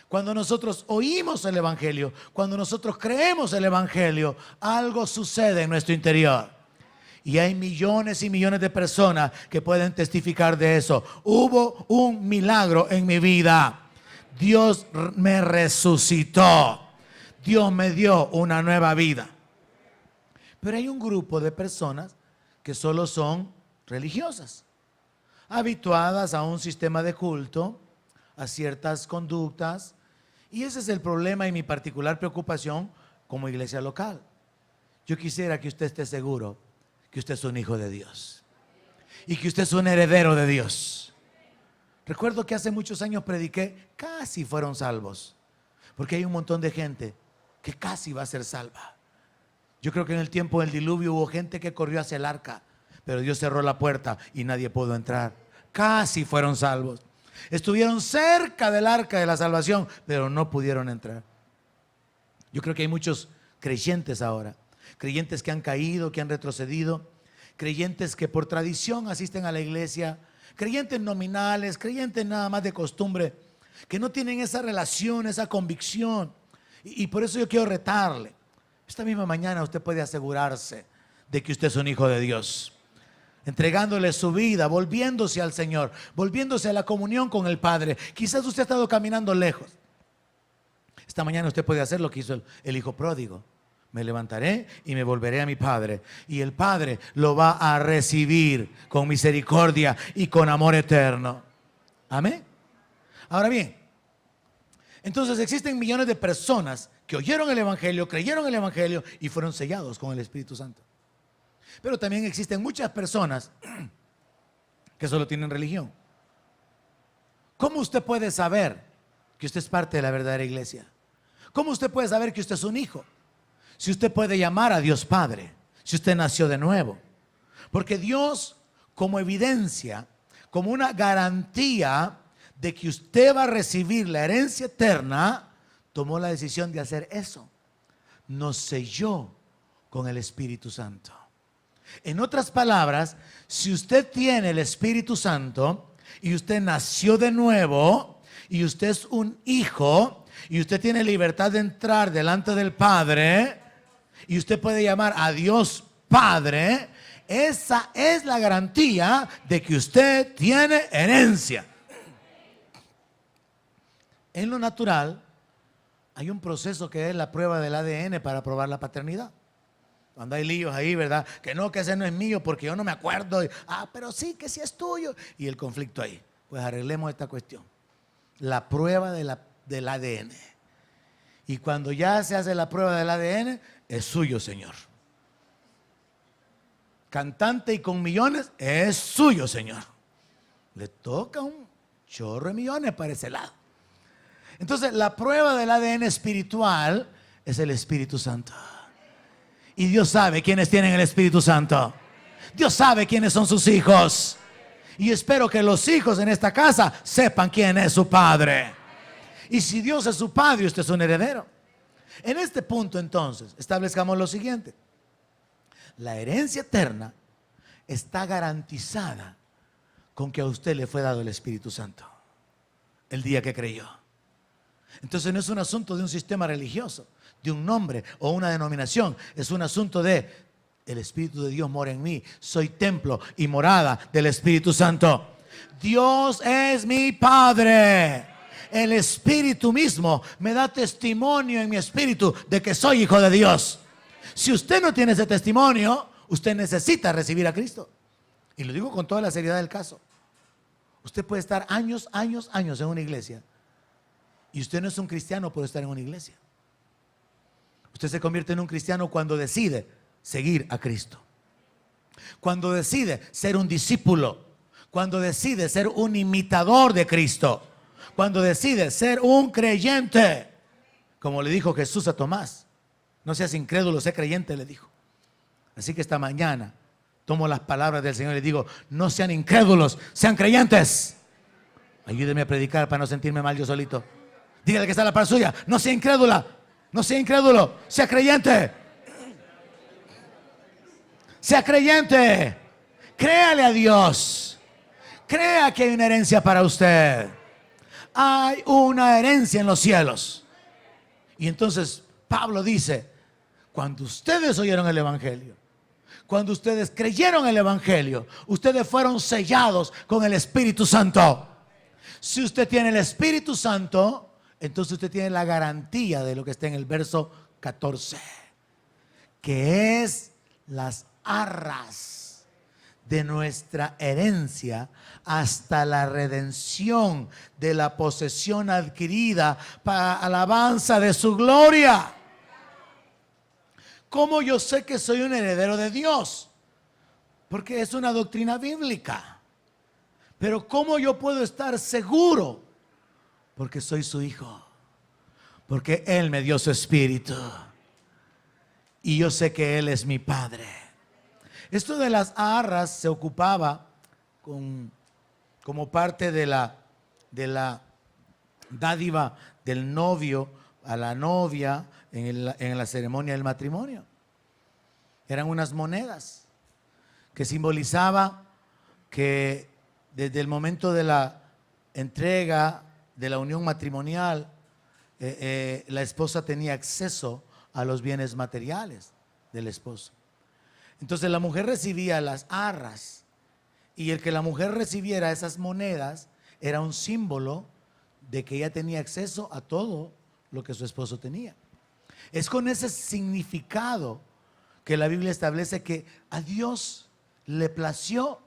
Cuando nosotros oímos el evangelio, cuando nosotros creemos el evangelio, algo sucede en nuestro interior. Y hay millones y millones de personas que pueden testificar de eso. Hubo un milagro en mi vida. Dios me resucitó. Dios me dio una nueva vida. Pero hay un grupo de personas que solo son religiosas, habituadas a un sistema de culto, a ciertas conductas. Y ese es el problema y mi particular preocupación como iglesia local. Yo quisiera que usted esté seguro que usted es un hijo de Dios y que usted es un heredero de Dios. Recuerdo que hace muchos años prediqué, casi fueron salvos, porque hay un montón de gente que casi va a ser salva. Yo creo que en el tiempo del diluvio hubo gente que corrió hacia el arca, pero Dios cerró la puerta y nadie pudo entrar. Casi fueron salvos. Estuvieron cerca del arca de la salvación, pero no pudieron entrar. Yo creo que hay muchos creyentes ahora, creyentes que han caído, que han retrocedido, creyentes que por tradición asisten a la iglesia, creyentes nominales, creyentes nada más de costumbre, que no tienen esa relación, esa convicción. Y por eso yo quiero retarle. Esta misma mañana usted puede asegurarse de que usted es un hijo de Dios, entregándole su vida, volviéndose al Señor, volviéndose a la comunión con el Padre. Quizás usted ha estado caminando lejos. Esta mañana usted puede hacer lo que hizo el hijo pródigo. Me levantaré y me volveré a mi Padre, y el Padre lo va a recibir con misericordia y con amor eterno. Amén. Ahora bien, entonces existen millones de personas que oyeron el Evangelio, creyeron el Evangelio y fueron sellados con el Espíritu Santo. Pero también existen muchas personas que solo tienen religión. ¿Cómo usted puede saber que usted es parte de la verdadera iglesia? ¿Cómo usted puede saber que usted es un hijo? Si usted puede llamar a Dios Padre, si usted nació de nuevo. Porque Dios, como evidencia, como una garantía de que usted va a recibir la herencia eterna, tomó la decisión de hacer eso. Nos selló con el Espíritu Santo. En otras palabras, si usted tiene el Espíritu Santo y usted nació de nuevo y usted es un hijo y usted tiene libertad de entrar delante del Padre y usted puede llamar a Dios Padre, esa es la garantía de que usted tiene herencia. En lo natural hay un proceso que es la prueba del ADN para probar la paternidad. Cuando hay líos ahí, ¿verdad? Que no, que ese no es mío porque yo no me acuerdo. Pero sí, que sí es tuyo. Y el conflicto ahí. Pues arreglemos esta cuestión. La prueba del ADN. Y cuando ya se hace la prueba del ADN, es suyo, Señor. Cantante y con millones, es suyo, Señor. Le toca un chorro de millones para ese lado. Entonces, la prueba del ADN espiritual es el Espíritu Santo. Y Dios sabe quiénes tienen el Espíritu Santo. Dios sabe quiénes son sus hijos. Y espero que los hijos en esta casa sepan quién es su padre. Y si Dios es su padre, usted es un heredero. En este punto, entonces, establezcamos lo siguiente. La herencia eterna está garantizada con que a usted le fue dado el Espíritu Santo el día que creyó. Entonces no es un asunto de un sistema religioso, de un nombre o una denominación. Es un asunto de el Espíritu de Dios mora en mí. Soy templo y morada del Espíritu Santo. Dios es mi Padre. El Espíritu mismo me da testimonio en mi espíritu de que soy hijo de Dios. Si usted no tiene ese testimonio, usted necesita recibir a Cristo. Y lo digo con toda la seriedad del caso. Usted puede estar años en una iglesia y usted no es un cristiano por estar en una iglesia. Usted se convierte en un cristiano cuando decide seguir a Cristo, cuando decide ser un discípulo, cuando decide ser un imitador de Cristo, cuando decide ser un creyente, como le dijo Jesús a Tomás. No seas incrédulo, sé creyente, le dijo. Así que esta mañana tomo las palabras del Señor y le digo: no sean incrédulos, sean creyentes. Ayúdeme a predicar para no sentirme mal yo solito. Dígale que está a la par suya: no sea incrédula, no sea incrédulo, sea creyente. Sea creyente. Créale a Dios. Crea que hay una herencia para usted. Hay una herencia en los cielos. Y entonces Pablo dice: cuando ustedes oyeron el Evangelio, cuando ustedes creyeron el Evangelio, ustedes fueron sellados con el Espíritu Santo. Si usted tiene el Espíritu Santo, entonces usted tiene la garantía de lo que está en el verso 14, que es las arras de nuestra herencia hasta la redención de la posesión adquirida para alabanza de su gloria. ¿Cómo yo sé que soy un heredero de Dios? Porque es una doctrina bíblica. Pero ¿cómo yo puedo estar seguro? Porque soy su hijo. Porque Él me dio su espíritu. Y yo sé que Él es mi Padre. Esto de las arras se ocupaba como parte de la dádiva del novio a la novia en la ceremonia del matrimonio. Eran unas monedas que simbolizaba que desde el momento de la entrega de la unión matrimonial, la esposa tenía acceso a los bienes materiales del esposo. Entonces la mujer recibía las arras, y el que la mujer recibiera esas monedas era un símbolo de que ella tenía acceso a todo lo que su esposo tenía. Es con ese significado que la Biblia establece que a Dios le plació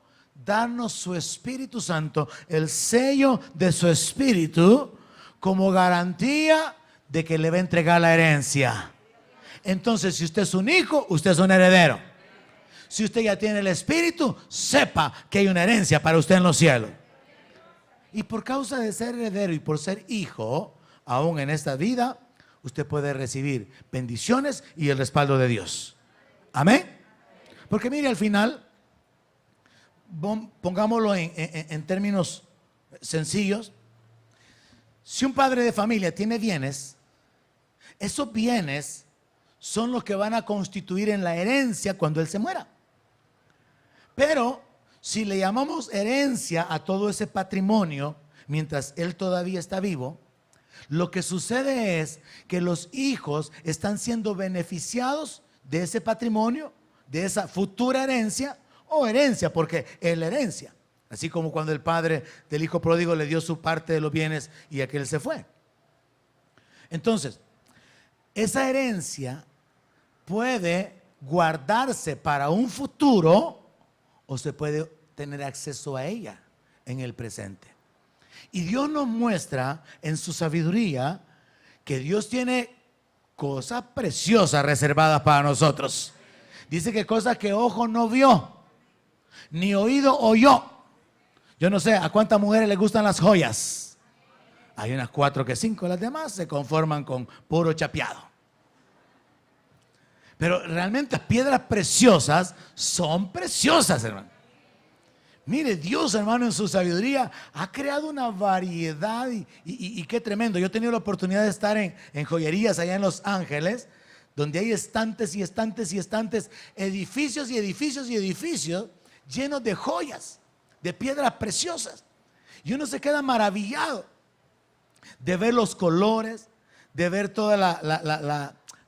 darnos su Espíritu Santo, el sello de su Espíritu, como garantía de que le va a entregar la herencia. Entonces, si usted es un hijo, usted es un heredero. Si usted ya tiene el Espíritu, sepa que hay una herencia para usted en los cielos. Y por causa de ser heredero y por ser hijo, aún en esta vida, usted puede recibir bendiciones y el respaldo de Dios. Amén. Porque mire, al final, pongámoslo en términos sencillos. Si un padre de familia tiene bienes, esos bienes son los que van a constituir en la herencia cuando él se muera. Pero si le llamamos herencia a todo ese patrimonio mientras él todavía está vivo, lo que sucede es que los hijos están siendo beneficiados de ese patrimonio, de esa futura herencia, o herencia, porque es la herencia. Así como cuando el padre del hijo pródigo le dio su parte de los bienes y aquel se fue. Entonces, esa herencia puede guardarse para un futuro o se puede tener acceso a ella en el presente. Y Dios nos muestra en su sabiduría que Dios tiene cosas preciosas reservadas para nosotros. Dice que cosas que ojo no vio, ni oído oyó. Yo no sé a cuántas mujeres les gustan las joyas. Hay unas 4 que 5, las demás se conforman con puro chapeado. Pero realmente las piedras preciosas son preciosas, hermano. Mire, Dios, hermano, en su sabiduría ha creado una variedad y qué tremendo. Yo he tenido la oportunidad de estar en joyerías allá en Los Ángeles, donde hay estantes y estantes y estantes, edificios y edificios y edificios llenos de joyas, de piedras preciosas. Y uno se queda maravillado de ver los colores, de ver toda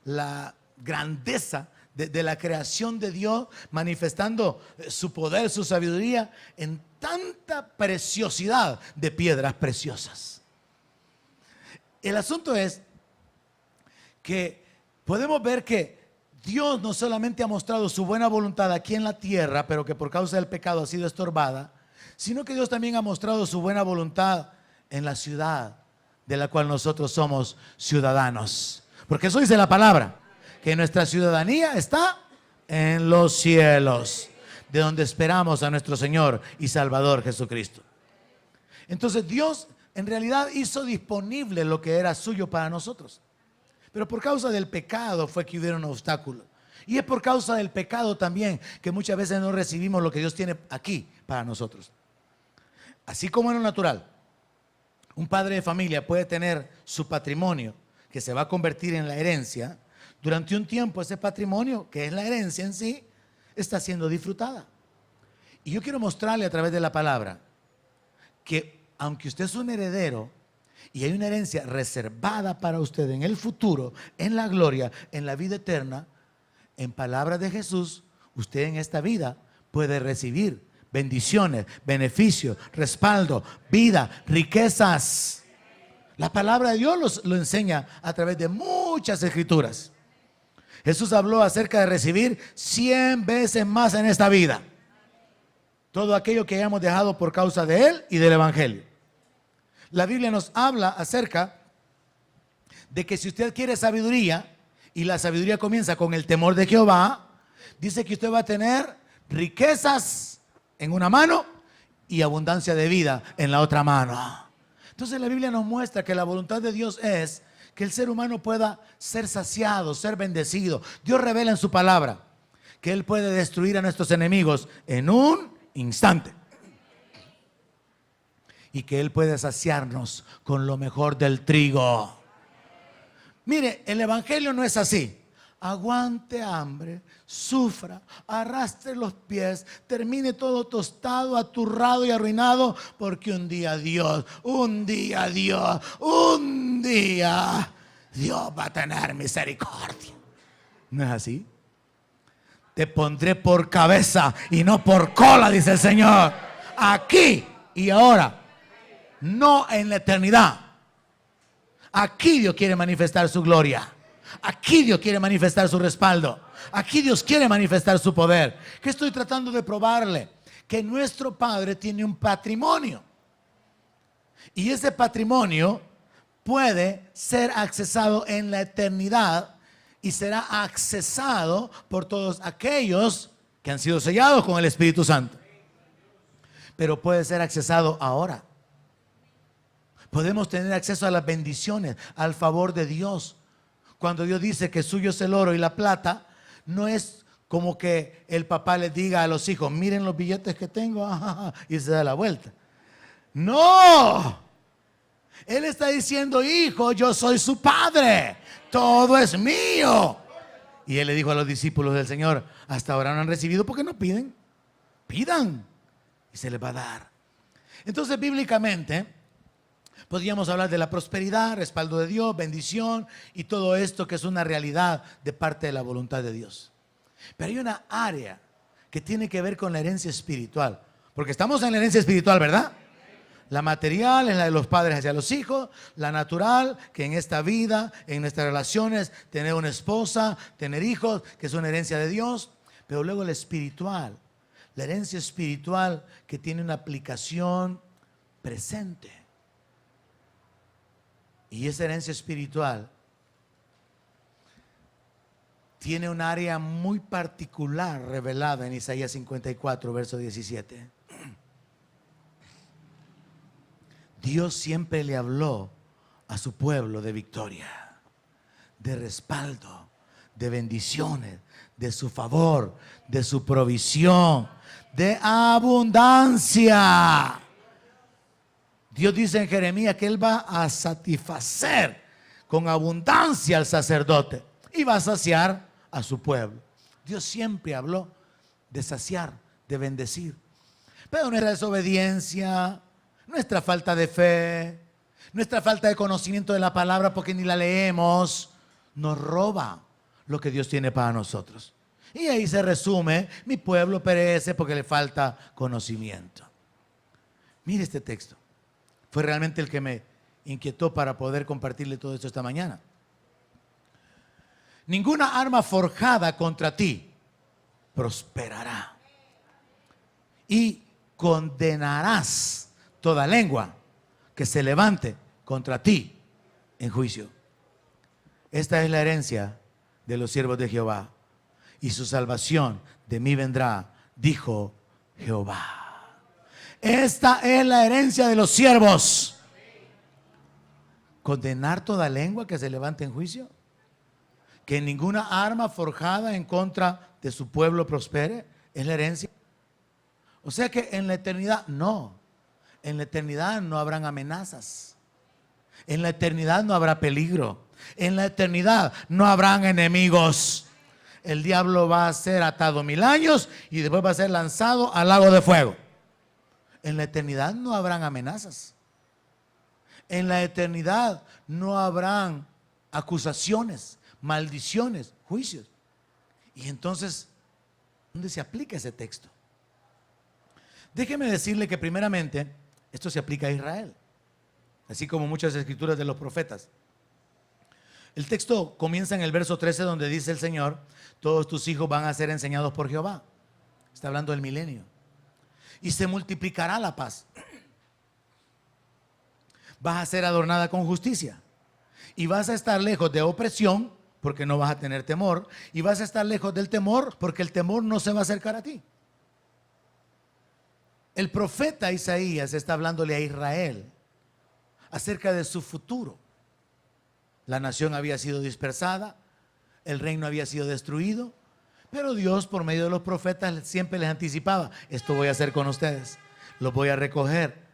la grandeza de la creación de Dios, manifestando su poder, su sabiduría en tanta preciosidad de piedras preciosas. El asunto es que podemos ver que Dios no solamente ha mostrado su buena voluntad aquí en la tierra, pero que por causa del pecado ha sido estorbada, sino que Dios también ha mostrado su buena voluntad en la ciudad de la cual nosotros somos ciudadanos. Porque eso dice la palabra, que nuestra ciudadanía está en los cielos, de donde esperamos a nuestro Señor y Salvador Jesucristo. Entonces Dios en realidad hizo disponible lo que era suyo para nosotros. Pero por causa del pecado fue que hubieron obstáculos. Y es por causa del pecado también que muchas veces no recibimos lo que Dios tiene aquí para nosotros. Así como en lo natural, un padre de familia puede tener su patrimonio que se va a convertir en la herencia. Durante un tiempo ese patrimonio, que es la herencia en sí, está siendo disfrutada. Y yo quiero mostrarle a través de la palabra que aunque usted es un heredero y hay una herencia reservada para usted en el futuro, en la gloria, en la vida eterna, en palabras de Jesús, usted en esta vida puede recibir bendiciones, beneficios, respaldo, vida, riquezas. La palabra de Dios lo enseña a través de muchas escrituras. Jesús habló acerca de recibir 100 veces más en esta vida. Todo aquello que hayamos dejado por causa de Él y del Evangelio. La Biblia nos habla acerca de que si usted quiere sabiduría, y la sabiduría comienza con el temor de Jehová, dice que usted va a tener riquezas en una mano y abundancia de vida en la otra mano. Entonces la Biblia nos muestra que la voluntad de Dios es que el ser humano pueda ser saciado, ser bendecido. Dios revela en su palabra que Él puede destruir a nuestros enemigos en un instante. Y que Él puede saciarnos con lo mejor del trigo. Mire, el Evangelio no es así. aguante hambre, sufra, arrastre los pies, termine todo tostado, aturrado y arruinado, porque un día Dios va a tener misericordia. ¿No es así? Te pondré por cabeza y no por cola, dice el Señor. Aquí y ahora, no en la eternidad. Aquí Dios quiere manifestar su gloria. Aquí Dios quiere manifestar su respaldo. Aquí Dios quiere manifestar su poder. ¿Qué estoy tratando de probarle? Que nuestro Padre tiene un patrimonio. Y ese patrimonio puede ser accesado en la eternidad y será accesado por todos aquellos que han sido sellados con el Espíritu Santo. Pero puede ser accesado ahora. Podemos tener acceso a las bendiciones, al favor de Dios. Cuando Dios dice que suyo es el oro y la plata, no es como que el papá les diga a los hijos, miren los billetes que tengo, y se da la vuelta. No, Él está diciendo, hijo, yo soy su padre, todo es mío. Y Él le dijo a los discípulos del Señor, hasta ahora no han recibido porque no piden. Pidan y se les va a dar. Entonces, bíblicamente, podríamos hablar de la prosperidad, respaldo de Dios, bendición y todo esto que es una realidad de parte de la voluntad de Dios. Pero hay una área que tiene que ver con la herencia espiritual, porque estamos en la herencia espiritual, ¿verdad? La material es la de los padres hacia los hijos, la natural, que en esta vida, en nuestras relaciones, tener una esposa, tener hijos, que es una herencia de Dios, pero luego la espiritual, la herencia espiritual que tiene una aplicación presente. Y esa herencia espiritual tiene un área muy particular revelada en Isaías 54, verso 17. Dios siempre le habló a su pueblo de victoria, de respaldo, de bendiciones, de su favor, de su provisión, de abundancia. Dios dice en Jeremías que Él va a satisfacer con abundancia al sacerdote y va a saciar a su pueblo. Dios siempre habló de saciar, de bendecir. Pero nuestra desobediencia, nuestra falta de fe, nuestra falta de conocimiento de la palabra porque ni la leemos, nos roba lo que Dios tiene para nosotros. Y ahí se resume, mi pueblo perece porque le falta conocimiento. Mire este texto. Fue realmente el que me inquietó para poder compartirle todo esto esta mañana. Ninguna arma forjada contra ti prosperará. Y condenarás toda lengua que se levante contra ti en juicio. Esta es la herencia de los siervos de Jehová, y su salvación de mí vendrá, dijo Jehová. Esta es la herencia de los siervos. Condenar toda lengua que se levante en juicio. Que ninguna arma forjada en contra de su pueblo prospere. Es la herencia. O sea que en la eternidad no. En la eternidad no habrán amenazas. En la eternidad no habrá peligro. En la eternidad no habrán enemigos. El diablo va a ser atado 1000 años y después va a ser lanzado al lago de fuego. En la eternidad no habrán amenazas. En la eternidad no habrán acusaciones, maldiciones, juicios. Y entonces, ¿dónde se aplica ese texto? Déjeme decirle que primeramente, esto se aplica a Israel, así como muchas escrituras de los profetas. El texto comienza en el verso 13 donde dice el Señor, todos tus hijos van a ser enseñados por Jehová. Está hablando del milenio. Y se multiplicará la paz. Vas a ser adornada con justicia. Y vas a estar lejos de opresión, porque no vas a tener temor. Y vas a estar lejos del temor, porque el temor no se va a acercar a ti. El profeta Isaías está hablándole a Israel acerca de su futuro. La nación había sido dispersada, el reino había sido destruido. Pero Dios, por medio de los profetas, siempre les anticipaba, esto voy a hacer con ustedes, los voy a recoger,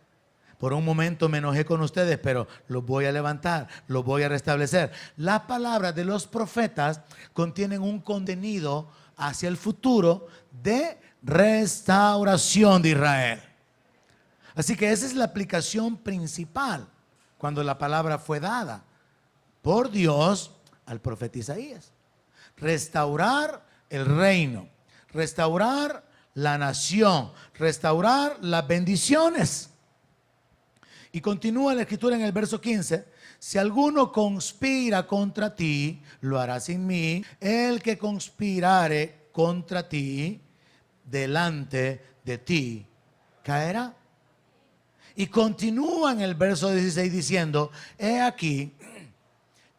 Por un momento me enojé con ustedes, pero los voy a levantar, los voy a restablecer. Las palabras de los profetas contienen un contenido hacia el futuro de restauración de Israel. Así que esa es la aplicación principal cuando la palabra fue dada por Dios al profeta Isaías. Restaurar el reino, restaurar la nación, restaurar las bendiciones. Y continúa la escritura en el verso 15. Si alguno conspira contra ti, lo hará sin mí. El que conspirare contra ti, delante de ti caerá. Y continúa en el verso 16 diciendo: he aquí,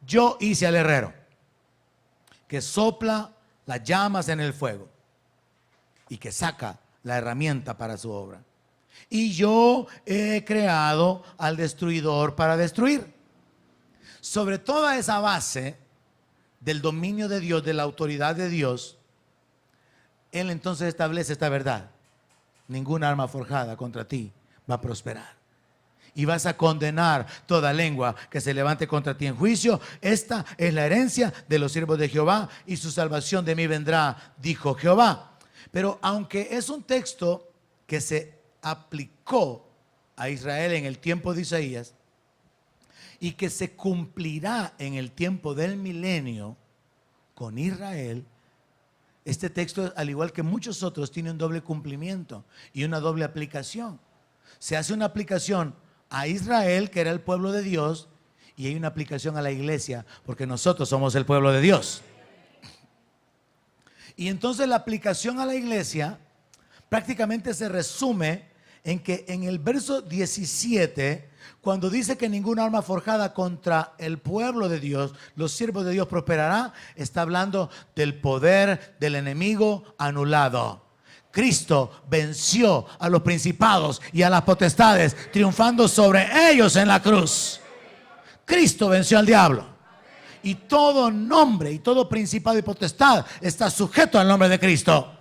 yo hice al herrero que sopla las llamas en el fuego y que saca la herramienta para su obra. Y yo he creado al destruidor para destruir. Sobre toda esa base del dominio de Dios, de la autoridad de Dios, Él entonces establece esta verdad: ninguna arma forjada contra ti va a prosperar. Y vas a condenar toda lengua que se levante contra ti en juicio. Esta es la herencia de los siervos de Jehová, y su salvación de mí vendrá, dijo Jehová. Pero aunque es un texto que se aplicó a Israel en el tiempo de Isaías y que se cumplirá en el tiempo del milenio con Israel, este texto, al igual que muchos otros, tiene un doble cumplimiento y una doble aplicación. Se hace una aplicación a Israel, que era el pueblo de Dios, y hay una aplicación a la iglesia, porque nosotros somos el pueblo de Dios. Y entonces la aplicación a la iglesia prácticamente se resume en que en el verso 17, cuando dice que ninguna arma forjada contra el pueblo de Dios, los siervos de Dios, prosperará, está hablando del poder del enemigo anulado. Cristo venció a los principados y a las potestades, triunfando sobre ellos en la cruz. Cristo venció al diablo. Y todo nombre y todo principado y potestad está sujeto al nombre de Cristo.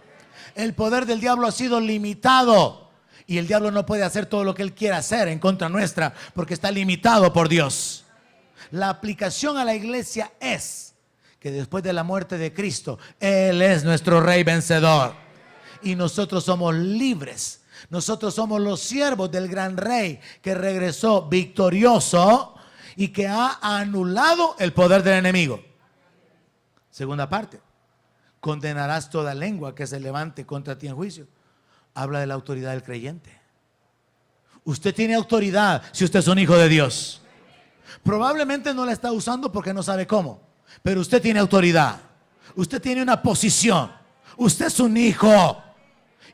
El poder del diablo ha sido limitado, y el diablo no puede hacer todo lo que él quiera hacer en contra nuestra, porque está limitado por Dios. La aplicación a la iglesia es que después de la muerte de Cristo, Él es nuestro Rey vencedor. Y nosotros somos libres. Nosotros somos los siervos del gran Rey que regresó victorioso y que ha anulado el poder del enemigo. Segunda parte: condenarás toda lengua que se levante contra ti en juicio. Habla de la autoridad del creyente. Usted tiene autoridad si usted es un hijo de Dios. Probablemente no la está usando porque no sabe cómo, pero usted tiene autoridad. Usted tiene una posición. Usted es un hijo.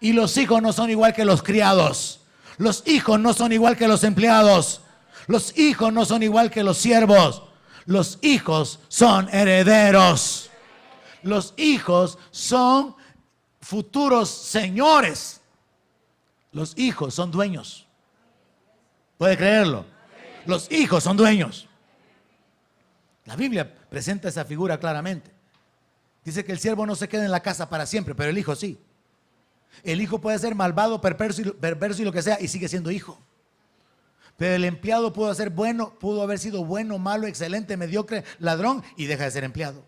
Y los hijos no son igual que los criados. Los hijos no son igual que los empleados. Los hijos no son igual que los siervos. Los hijos son herederos. Los hijos son futuros señores. Los hijos son dueños. ¿Puede creerlo? Los hijos son dueños. La Biblia presenta esa figura claramente. Dice que el siervo no se queda en la casa para siempre, pero el hijo sí. El hijo puede ser malvado, perverso y lo que sea, y sigue siendo hijo. Pero el empleado pudo ser bueno, pudo haber sido bueno, malo, excelente, mediocre, ladrón, y deja de ser empleado.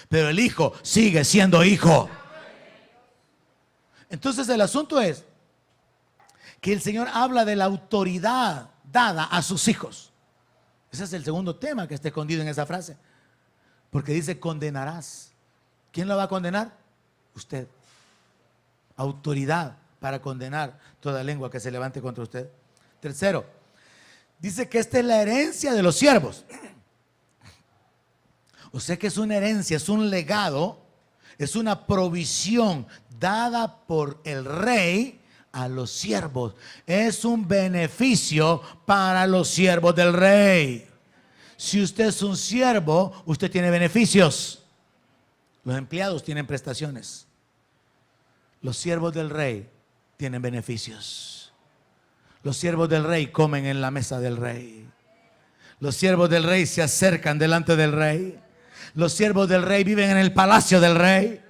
Pero el hijo sigue siendo hijo. Entonces el asunto es que el Señor habla de la autoridad dada a sus hijos. Ese es el segundo tema que está escondido en esa frase. Porque dice: condenarás. ¿Quién lo va a condenar? Usted. Autoridad para condenar toda lengua que se levante contra usted. Tercero, dice que esta es la herencia de los siervos. O sea que es una herencia, es un legado, es una provisión dada por el rey a los siervos. Es un beneficio para los siervos del rey. Si usted es un siervo, usted tiene beneficios. Los empleados tienen prestaciones. Los siervos del rey tienen beneficios. Los siervos del rey comen en la mesa del rey. Los siervos del rey se acercan delante del rey. Los siervos del rey viven en el palacio del rey.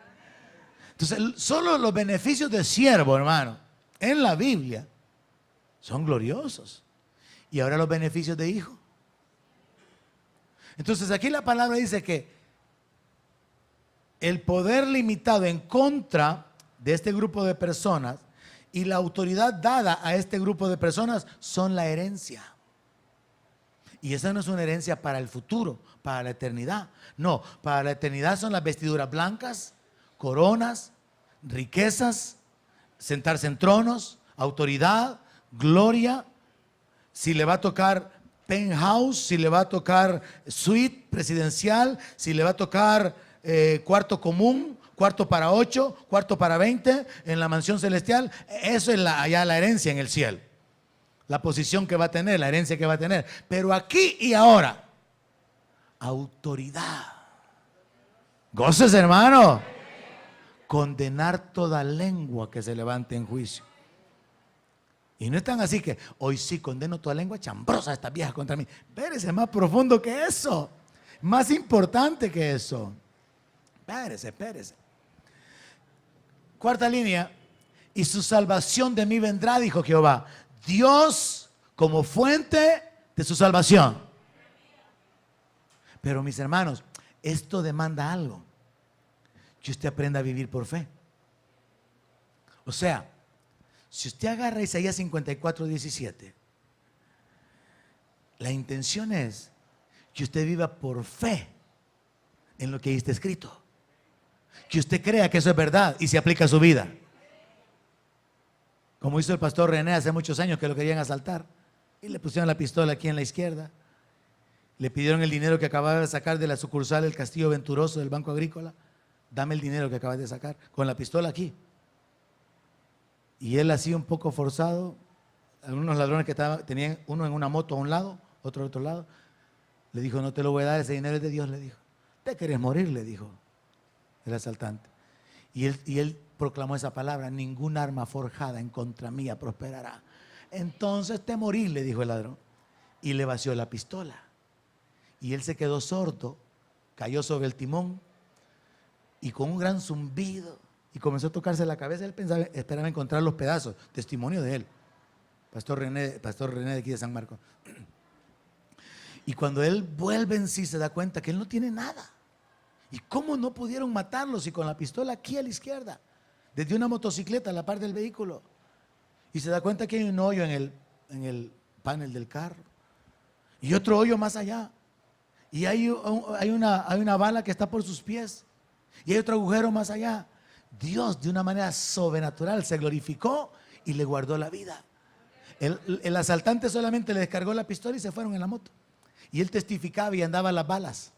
Entonces, solo los beneficios de siervo, hermano, en la Biblia Son gloriosos. Y ahora los beneficios de hijo. Entonces aquí la palabra dice que el poder limitado en contra de este grupo de personas y la autoridad dada a este grupo de personas son la herencia. Y esa no es una herencia para el futuro, para la eternidad. No, para la eternidad son las vestiduras blancas, coronas, riquezas, sentarse en tronos, autoridad, gloria. Si le va a tocar penthouse, si le va a tocar suite presidencial, si le va a tocar cuarto común, cuarto para 8, cuarto para 20 en la mansión celestial, eso es allá la herencia en el cielo. La posición que va a tener, la herencia que va a tener. Pero aquí y ahora, autoridad. Goces, hermano. Condenar toda lengua que se levante en juicio. Y no es tan así que hoy sí condeno toda lengua chambrosa esta vieja contra mí. Espérese, más profundo que eso. Más importante que eso. Espérese. Cuarta línea. Y su salvación de mí vendrá, dijo Jehová. Dios como fuente de su salvación. Pero mis hermanos, esto demanda algo. Que usted aprenda a vivir por fe. O sea, si usted agarra Isaías 54:17, la intención es que usted viva por fe en lo que ahí está escrito. Que usted crea que eso es verdad y se aplica a su vida. Como hizo el pastor René hace muchos años que lo querían asaltar y le pusieron la pistola aquí en la izquierda. Le pidieron el dinero que acababa de sacar de la sucursal del Castillo Venturoso del Banco Agrícola. Dame el dinero que acabas de sacar, con la pistola aquí. Y él así un poco forzado, algunos ladrones que tenían uno en una moto a un lado, otro a otro lado, le dijo: no te lo voy a dar, ese dinero es de Dios, le dijo. ¿Te querés morir?, le dijo el asaltante. Y él proclamó esa palabra: ningún arma forjada en contra mía prosperará. Entonces te morís, le dijo el ladrón. Y le vació la pistola. Y él se quedó sordo, cayó sobre el timón y con un gran zumbido, y comenzó a tocarse la cabeza. Él esperaba encontrar los pedazos, testimonio de él, Pastor René de aquí de San Marcos. Y cuando él vuelve en sí, se da cuenta que él no tiene nada. ¿Y cómo no pudieron matarlo si con la pistola aquí a la izquierda, desde una motocicleta a la par del vehículo? Y se da cuenta que hay un hoyo en el panel del carro y otro hoyo más allá, y hay una bala que está por sus pies, y hay otro agujero más allá. Dios de una manera sobrenatural se glorificó y le guardó la vida. El asaltante solamente le descargó la pistola y se fueron en la moto. Y él testificaba y andaba las balas,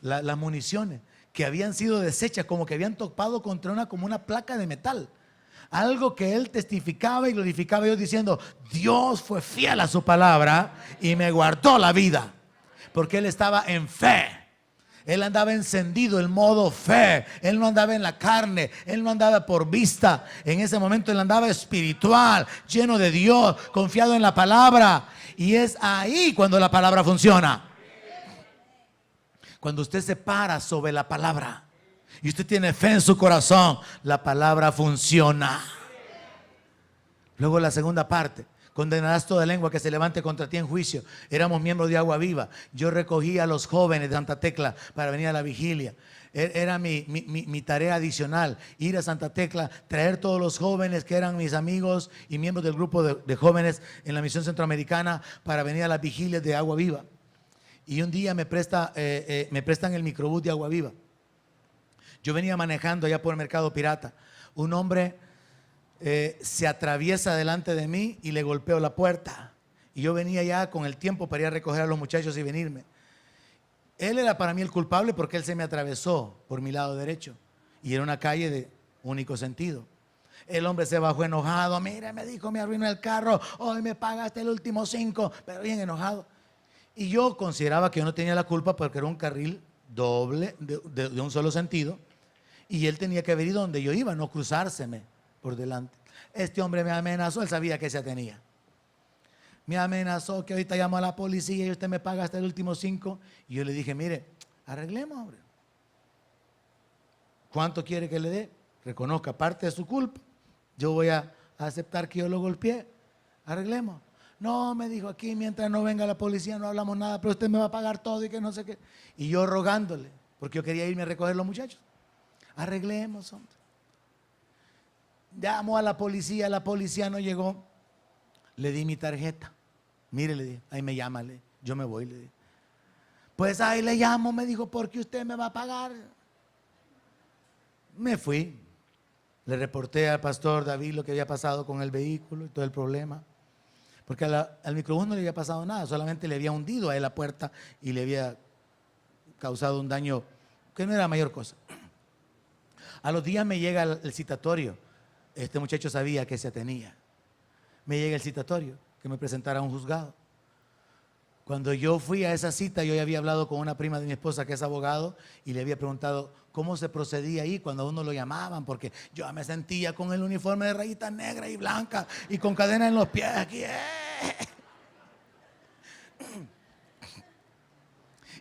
las municiones que habían sido deshechas, como que habían topado contra como una placa de metal. Algo que él testificaba y glorificaba a Dios diciendo: Dios fue fiel a su palabra y me guardó la vida. Porque él estaba en fe. Él andaba encendido, el modo fe. Él no andaba en la carne, él no andaba por vista. En ese momento él andaba espiritual, lleno de Dios, confiado en la palabra. Y es ahí cuando la palabra funciona. Cuando usted se para sobre la palabra y usted tiene fe en su corazón, la palabra funciona. Luego la segunda parte: condenarás toda lengua que se levante contra ti en juicio. Éramos miembros de Agua Viva. Yo recogía a los jóvenes de Santa Tecla para venir a la vigilia. Era mi tarea adicional, ir a Santa Tecla, traer todos los jóvenes que eran mis amigos y miembros del grupo de jóvenes en la misión centroamericana para venir a las vigilias de Agua Viva. Y un día me prestan el microbús de Agua Viva. Yo venía manejando allá por el Mercado Pirata. Un hombre se atraviesa delante de mí y le golpeo la puerta. Y yo venía ya con el tiempo para ir a recoger a los muchachos y venirme. Él era para mí el culpable porque él se me atravesó por mi lado derecho. Y era una calle de único sentido. El hombre se bajó enojado. Mira, me dijo, me arruinó el carro. Hoy me pagaste el último 5. Pero bien enojado. Y yo consideraba que yo no tenía la culpa porque era un carril doble de un solo sentido. Y él tenía que venir donde yo iba, no cruzárseme por delante. Este hombre me amenazó, él sabía que se tenía. Me amenazó que ahorita llamo a la policía y usted me paga hasta el último 5. Y yo le dije: mire, arreglemos, hombre. ¿Cuánto quiere que le dé? Reconozca parte de su culpa. Yo voy a aceptar que yo lo golpeé. arreglemos. No, me dijo, aquí mientras no venga la policía no hablamos nada, pero usted me va a pagar todo y que no sé qué. Y yo rogándole, porque yo quería irme a recoger los muchachos. Arreglemos, hombre. Llamo a la policía no llegó. Le di mi tarjeta. Mire, le dije, ahí me llama, yo me voy, le dije. Pues ahí le llamo, me dijo, porque usted me va a pagar. Me fui. Le reporté al pastor David lo que había pasado con el vehículo y todo el problema. Porque al microbús no le había pasado nada, solamente le había hundido a él la puerta y le había causado un daño que no era mayor cosa. A los días me llega el citatorio. Este muchacho sabía que se tenía. Me llega el citatorio, que me presentara a un juzgado. Cuando yo fui a esa cita, yo ya había hablado con una prima de mi esposa que es abogado y le había preguntado cómo se procedía ahí cuando a uno lo llamaban, porque yo me sentía con el uniforme de rayitas negras y blancas y con cadena en los pies aquí.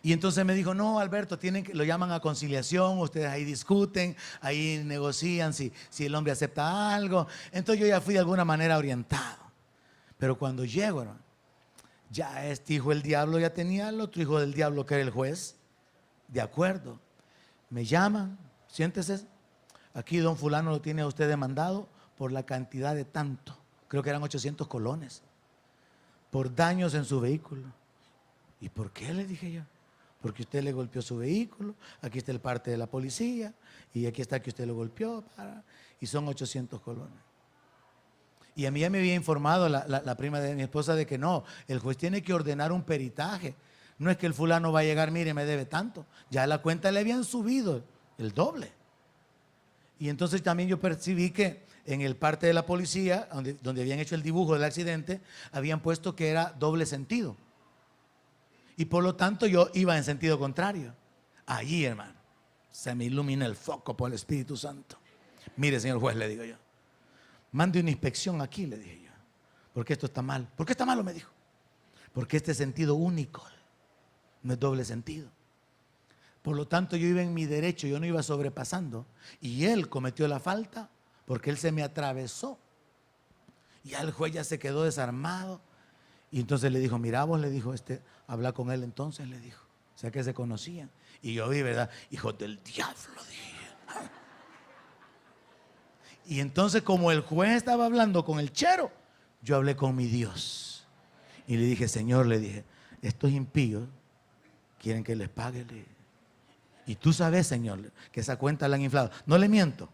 Y entonces me dijo, no, Alberto, lo llaman a conciliación, ustedes ahí discuten, ahí negocian si el hombre acepta algo. Entonces yo ya fui de alguna manera orientado. Pero cuando llego, hermano, ya este hijo del diablo ya tenía el otro hijo del diablo que era el juez. De acuerdo. Me llaman, siéntese. Aquí don fulano lo tiene a usted demandado por la cantidad de tanto. Creo que eran 800 colones. Por daños en su vehículo. ¿Y por qué? Le dije yo. Porque usted le golpeó su vehículo. Aquí está el parte de la policía. Y aquí está que usted lo golpeó. Y son 800 colones. Y a mí ya me había informado la prima de mi esposa de que no, el juez tiene que ordenar un peritaje. No es que el fulano va a llegar, mire, me debe tanto. Ya a la cuenta le habían subido el doble. Y entonces también yo percibí que en el parte de la policía, donde habían hecho el dibujo del accidente, habían puesto que era doble sentido. Y por lo tanto yo iba en sentido contrario. Allí, hermano, se me ilumina el foco por el Espíritu Santo. Mire, señor juez, le digo yo. Mande una inspección aquí, le dije yo, porque esto está mal. ¿Por qué está malo? Me dijo. Porque este es sentido único, no es doble sentido. Por lo tanto, yo iba en mi derecho, yo no iba sobrepasando. Y él cometió la falta porque él se me atravesó. Y al juez ya se quedó desarmado. Y entonces le dijo, mira vos, le dijo, habla con él entonces, le dijo. O sea que se conocían. Y yo vi, ¿verdad? Hijos del diablo, dije. Y entonces como el juez estaba hablando con el chero, yo hablé con mi Dios. Y le dije, Señor, le dije, estos impíos quieren que les pague. Y tú sabes, Señor, que esa cuenta la han inflado. No le miento.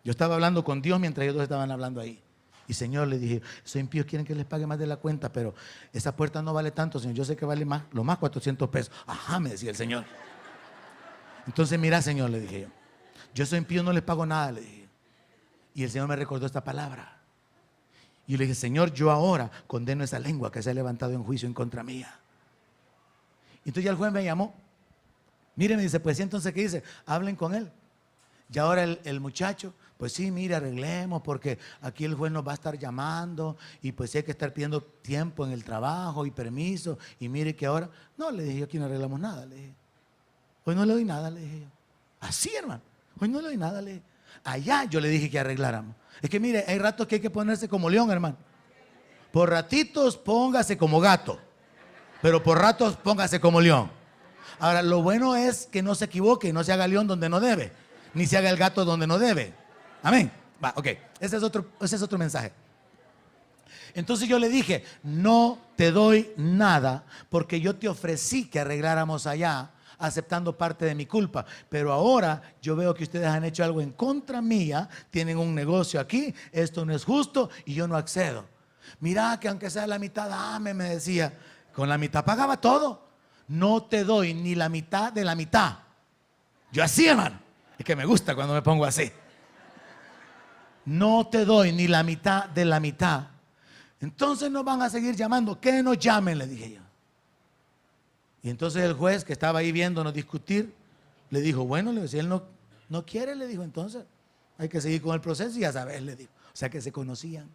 Yo estaba hablando con Dios mientras ellos dos estaban hablando ahí. Y Señor, le dije, esos impíos quieren que les pague más de la cuenta, pero esa puerta no vale tanto, Señor. Yo sé que vale más, lo más 400 pesos. Ajá, me decía el Señor. Entonces, mira, Señor, le dije yo. Yo soy impío, no les pago nada, le dije. Y el Señor me recordó esta palabra. Y le dije, Señor, yo ahora condeno esa lengua que se ha levantado en juicio en contra mía. Y entonces ya el juez me llamó. Mire, me dice, pues sí, entonces, ¿qué dice? Hablen con él. Y ahora el muchacho, pues sí, mire, arreglemos, porque aquí el juez nos va a estar llamando. Y pues sí hay que estar pidiendo tiempo en el trabajo y permiso. Y mire que ahora, no, le dije, aquí no arreglamos nada, le dije. Hoy no le doy nada, le dije yo. Así, hermano, hoy no le doy nada, le dije. Allá yo le dije que arregláramos. Es que mire, hay ratos que hay que ponerse como león, hermano. Por ratitos póngase como gato, pero por ratos póngase como león. Ahora, lo bueno es que no se equivoque, no se haga león donde no debe, ni se haga el gato donde no debe. Amén. Va, ok. Ese es otro mensaje. Entonces yo le dije, no te doy nada porque yo te ofrecí que arregláramos allá, aceptando parte de mi culpa, pero ahora yo veo que ustedes han hecho algo en contra mía, tienen un negocio aquí, esto no es justo y yo no accedo. Mira que aunque sea la mitad, dame, me decía, con la mitad pagaba todo, no te doy ni la mitad de la mitad. Yo así, hermano, es que me gusta cuando me pongo así. No te doy ni la mitad de la mitad. Entonces nos van a seguir llamando, que nos llamen, le dije yo. Y entonces el juez que estaba ahí viéndonos discutir, le dijo, bueno, le dijo, si él no quiere, le dijo, entonces hay que seguir con el proceso y ya sabes, le dijo. O sea que se conocían.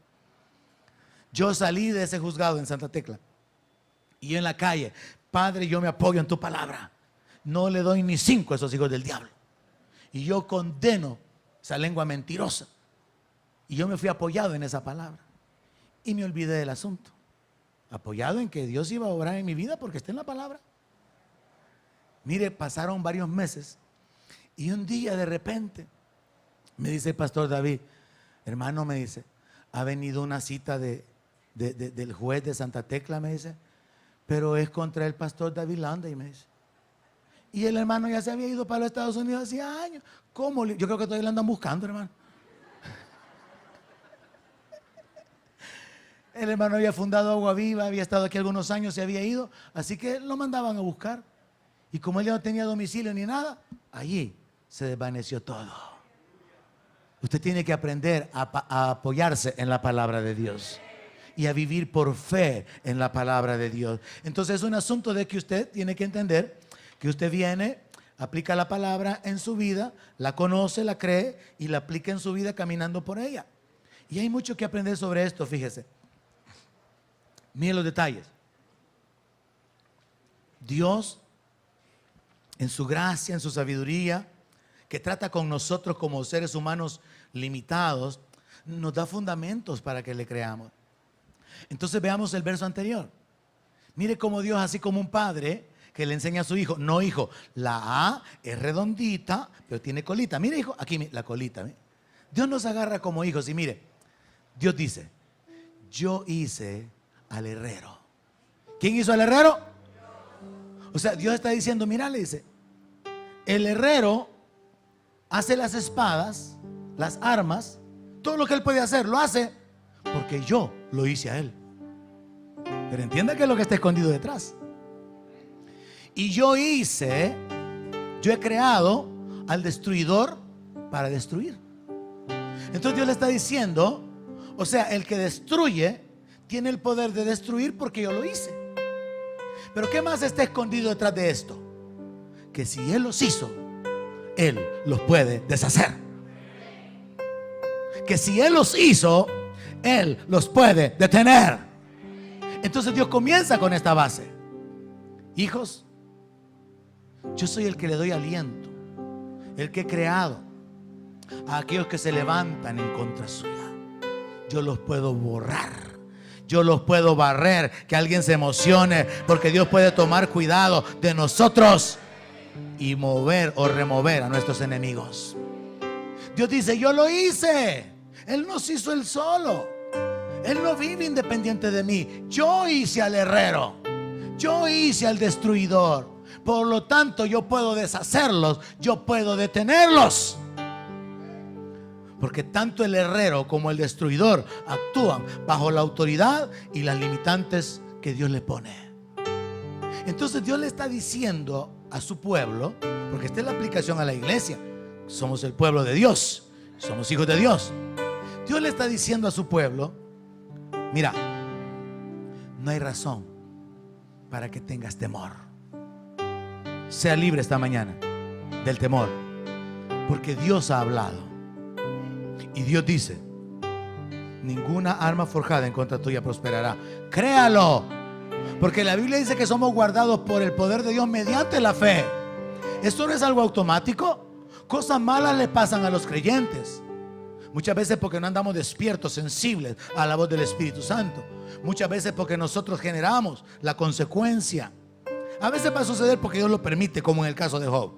Yo salí de ese juzgado en Santa Tecla y en la calle, Padre, yo me apoyo en tu palabra. No le doy ni 5 a esos hijos del diablo. Y yo condeno esa lengua mentirosa. Y yo me fui apoyado en esa palabra. y me olvidé del asunto, apoyado en que Dios iba a obrar en mi vida porque está en la palabra. Mire, pasaron varios meses y un día de repente me dice el pastor David, hermano, me dice, ha venido una cita del juez de Santa Tecla, me dice, pero es contra el pastor David Landa, y me dice. Y el hermano ya se había ido para los Estados Unidos hacía años. ¿Cómo? Yo creo que todavía lo andan buscando, hermano. El hermano había fundado Agua Viva, había estado aquí algunos años, se había ido, así que lo mandaban a buscar. Y como él ya no tenía domicilio ni nada, allí se desvaneció todo. Usted tiene que aprender a apoyarse en la palabra de Dios y a vivir por fe en la palabra de Dios. Entonces es un asunto de que usted tiene que entender que usted viene, aplica la palabra en su vida, la conoce, la cree y la aplica en su vida caminando por ella. Y hay mucho que aprender sobre esto, fíjese. Miren los detalles. Dios, en su gracia, en su sabiduría, que trata con nosotros como seres humanos limitados, nos da fundamentos para que le creamos. Entonces veamos el verso anterior. Mire cómo Dios, así como un padre que le enseña a su hijo, no hijo, la A es redondita, pero tiene colita. Mire hijo, aquí la colita. ¿Mire? Dios nos agarra como hijos y mire, Dios dice, yo hice al herrero. ¿Quién hizo al herrero? O sea, Dios está diciendo, mira, le dice, el herrero hace las espadas, las armas, todo lo que él puede hacer, lo hace porque yo lo hice a él. Pero entienda que es lo que está escondido detrás. Y yo he creado al destruidor para destruir. Entonces Dios le está diciendo, o sea, el que destruye tiene el poder de destruir porque yo lo hice. Pero ¿qué más está escondido detrás de esto? Que si Él los hizo, Él los puede deshacer. Que si Él los hizo, Él los puede detener. Entonces Dios comienza con esta base. Hijos, yo soy el que le doy aliento, el que he creado a aquellos que se levantan en contra suya. Yo los puedo borrar. Yo los puedo barrer, que alguien se emocione, porque Dios puede tomar cuidado de nosotros y mover o remover a nuestros enemigos. Dios dice, yo lo hice. Él nos hizo él solo. Él no vive independiente de mí. Yo hice al herrero. Yo hice al destruidor. Por lo tanto, yo puedo deshacerlos. Yo puedo detenerlos. Porque tanto el herrero como el destruidor actúan bajo la autoridad y las limitantes que Dios le pone. Entonces Dios le está diciendo a su pueblo, porque esta es la aplicación a la iglesia, somos el pueblo de Dios, somos hijos de Dios. Dios le está diciendo a su pueblo, mira, no hay razón para que tengas temor. Sea libre esta mañana del temor, porque Dios ha hablado. Y Dios dice, ninguna arma forjada en contra tuya prosperará. Créalo, porque la Biblia dice que somos guardados por el poder de Dios mediante la fe. Esto no es algo automático. Cosas malas le pasan a los creyentes, muchas veces porque no andamos despiertos, sensibles a la voz del Espíritu Santo. Muchas veces porque nosotros generamos la consecuencia. A veces va a suceder porque Dios lo permite, como en el caso de Job.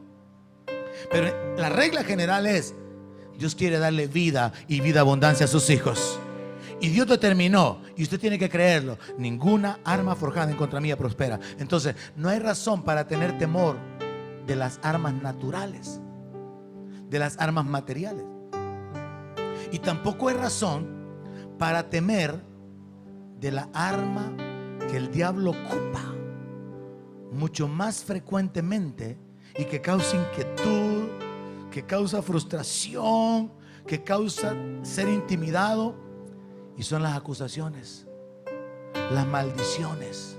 Pero la regla general es, Dios quiere darle vida y vida abundancia a sus hijos. Y Dios determinó, y usted tiene que creerlo, ninguna arma forjada en contra mía prospera. Entonces no hay razón para tener temor de las armas naturales, de las armas materiales. Y tampoco hay razón para temer de la arma que el diablo ocupa mucho más frecuentemente y que causa inquietud, que causa frustración, que causa ser intimidado, y son las acusaciones, las maldiciones,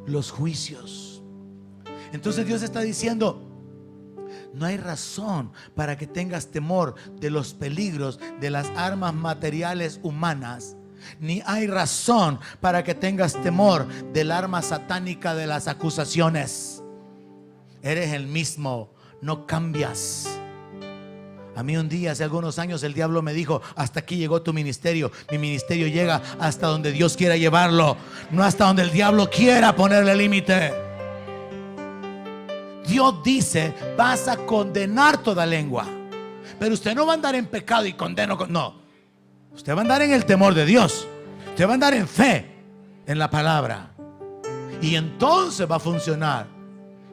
los juicios. Entonces Dios está diciendo, no hay razón para que tengas temor de los peligros de las armas materiales humanas, ni hay razón para que tengas temor del arma satánica de las acusaciones. Eres el mismo, no cambias. A mí un día, hace algunos años, el diablo me dijo: hasta aquí llegó tu ministerio. Mi ministerio llega hasta donde Dios quiera llevarlo, no hasta donde el diablo quiera ponerle límite. Dios dice: vas a condenar toda lengua. Pero usted no va a andar en pecado y condeno. No, usted va a andar en el temor de Dios. Usted va a andar en fe, en la palabra. Y entonces va a funcionar.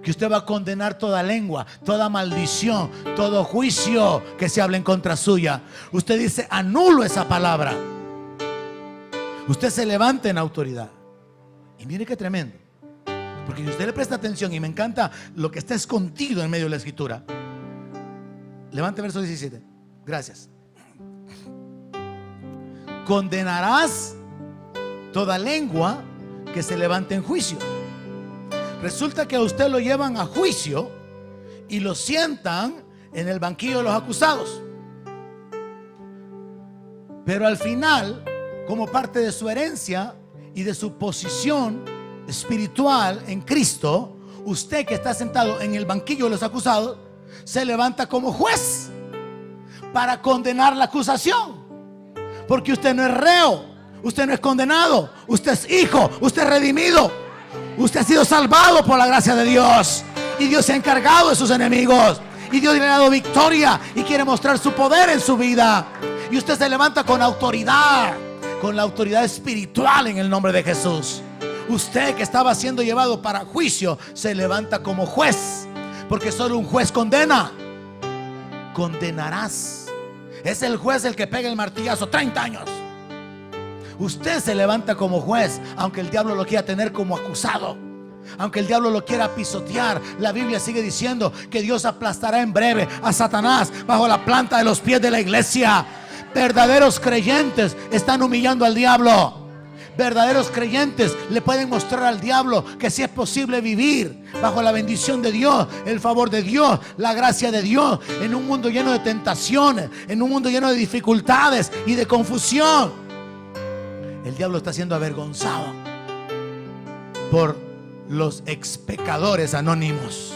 Que usted va a condenar toda lengua, toda maldición, todo juicio que se hable en contra suya. Usted dice: anulo esa palabra. Usted se levanta en autoridad. Y mire qué tremendo. Porque si usted le presta atención, y me encanta lo que está escondido en medio de la escritura. Levante verso 17. Gracias. Condenarás toda lengua que se levante en juicio. Resulta que a usted lo llevan a juicio y lo sientan en el banquillo de los acusados. Pero al final, como parte de su herencia y de su posición espiritual en Cristo, usted que está sentado en el banquillo de los acusados se levanta como juez para condenar la acusación. Porque usted no es reo, usted no es condenado, usted es hijo, usted es redimido. Usted ha sido salvado por la gracia de Dios. Y Dios se ha encargado de sus enemigos. Y Dios le ha dado victoria y quiere mostrar su poder en su vida. Y usted se levanta con autoridad, con la autoridad espiritual en el nombre de Jesús. Usted que estaba siendo llevado para juicio se levanta como juez. Porque solo un juez condena. Condenarás. Es el juez el que pega el martillazo. 30 años. Usted se levanta como juez, aunque el diablo lo quiera tener como acusado, aunque el diablo lo quiera pisotear. La Biblia sigue diciendo que Dios aplastará en breve a Satanás bajo la planta de los pies de la iglesia. Verdaderos creyentes están humillando al diablo. Verdaderos creyentes le pueden mostrar al diablo que sí es posible vivir bajo la bendición de Dios, el favor de Dios, la gracia de Dios, en un mundo lleno de tentaciones, en un mundo lleno de dificultades y de confusión. El diablo está siendo avergonzado por los ex pecadores anónimos.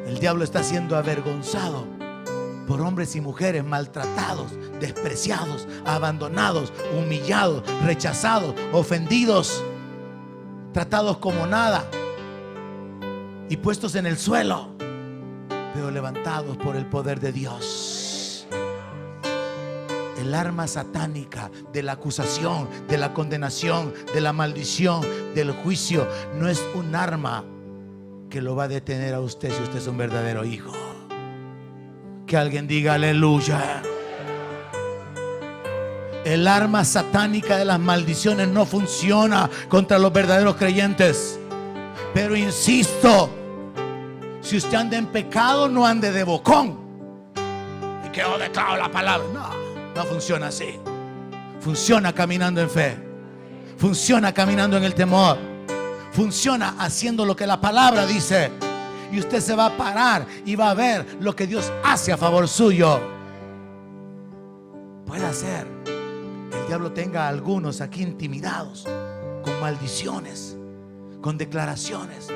El diablo está siendo avergonzado por hombres y mujeres maltratados, despreciados, abandonados, humillados, rechazados, ofendidos, tratados como nada y puestos en el suelo, pero levantados por el poder de Dios. El arma satánica de la acusación, de la condenación, de la maldición, del juicio, no es un arma que lo va a detener a usted si usted es un verdadero hijo. Que alguien diga aleluya. El arma satánica de las maldiciones no funciona contra los verdaderos creyentes. Pero insisto, si usted anda en pecado, no ande de bocón. Y que yo declaro la palabra. No funciona así. Funciona caminando en fe. Funciona caminando en el temor. Funciona haciendo lo que la palabra dice. Y usted se va a parar y va a ver lo que Dios hace a favor suyo. Puede ser el diablo tenga a algunos aquí intimidados con maldiciones, con declaraciones.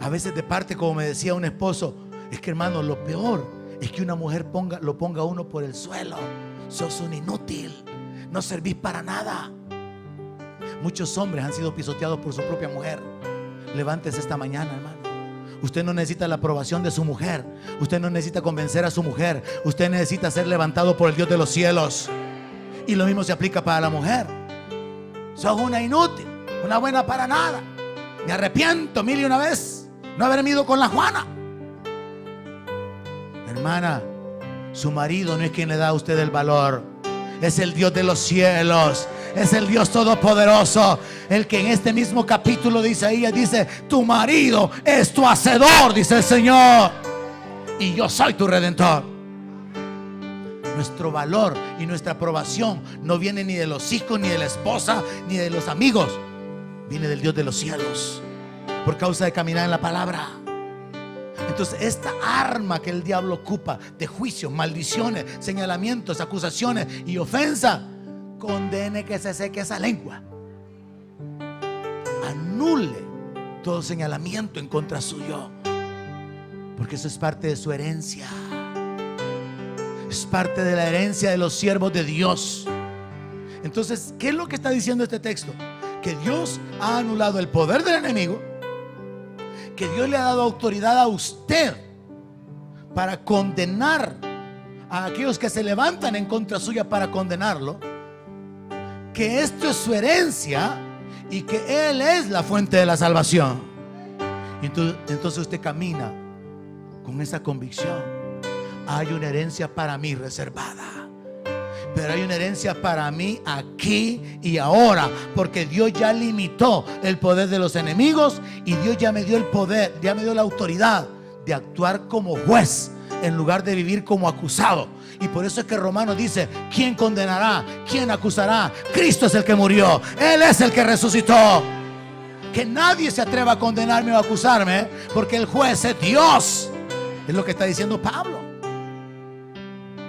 A veces de parte, como me decía un esposo, es que hermano, lo peor es que una mujer lo ponga a uno por el suelo. Sos un inútil, no servís para nada. Muchos hombres han sido pisoteados por su propia mujer. Levántese esta mañana, hermano. Usted no necesita la aprobación de su mujer. Usted no necesita convencer a su mujer. Usted necesita ser levantado por el Dios de los cielos. Y lo mismo se aplica para la mujer. Sos una inútil, una buena para nada. Me arrepiento 1001 vez no haberme ido con la Juana. Hermana, su marido no es quien le da a usted el valor. Es el Dios de los cielos. Es el Dios todopoderoso, el que en este mismo capítulo de Isaías dice: tu marido es tu hacedor, dice el Señor, y yo soy tu redentor. Nuestro valor y nuestra aprobación no viene ni de los hijos, ni de la esposa, ni de los amigos. Viene del Dios de los cielos, por causa de caminar en la palabra. Entonces esta arma que el diablo ocupa de juicios, maldiciones, señalamientos, acusaciones y ofensa, condene que se seque esa lengua. Anule todo señalamiento en contra suyo, porque eso es parte de su herencia. Es parte de la herencia de los siervos de Dios. Entonces, ¿qué es lo que está diciendo este texto? Que Dios ha anulado el poder del enemigo, que Dios le ha dado autoridad a usted para condenar a aquellos que se levantan en contra suya para condenarlo, que esto es su herencia y que Él es la fuente de la salvación. Entonces usted camina con esa convicción. Hay una herencia para mí reservada, pero hay una herencia para mí aquí y ahora, porque Dios ya limitó el poder de los enemigos y Dios ya me dio el poder, ya me dio la autoridad de actuar como juez en lugar de vivir como acusado. Y por eso es que Romanos dice: ¿quién condenará? ¿Quién acusará? Cristo es el que murió, Él es el que resucitó. Que nadie se atreva a condenarme o a acusarme, porque el juez es Dios. Es lo que está diciendo Pablo.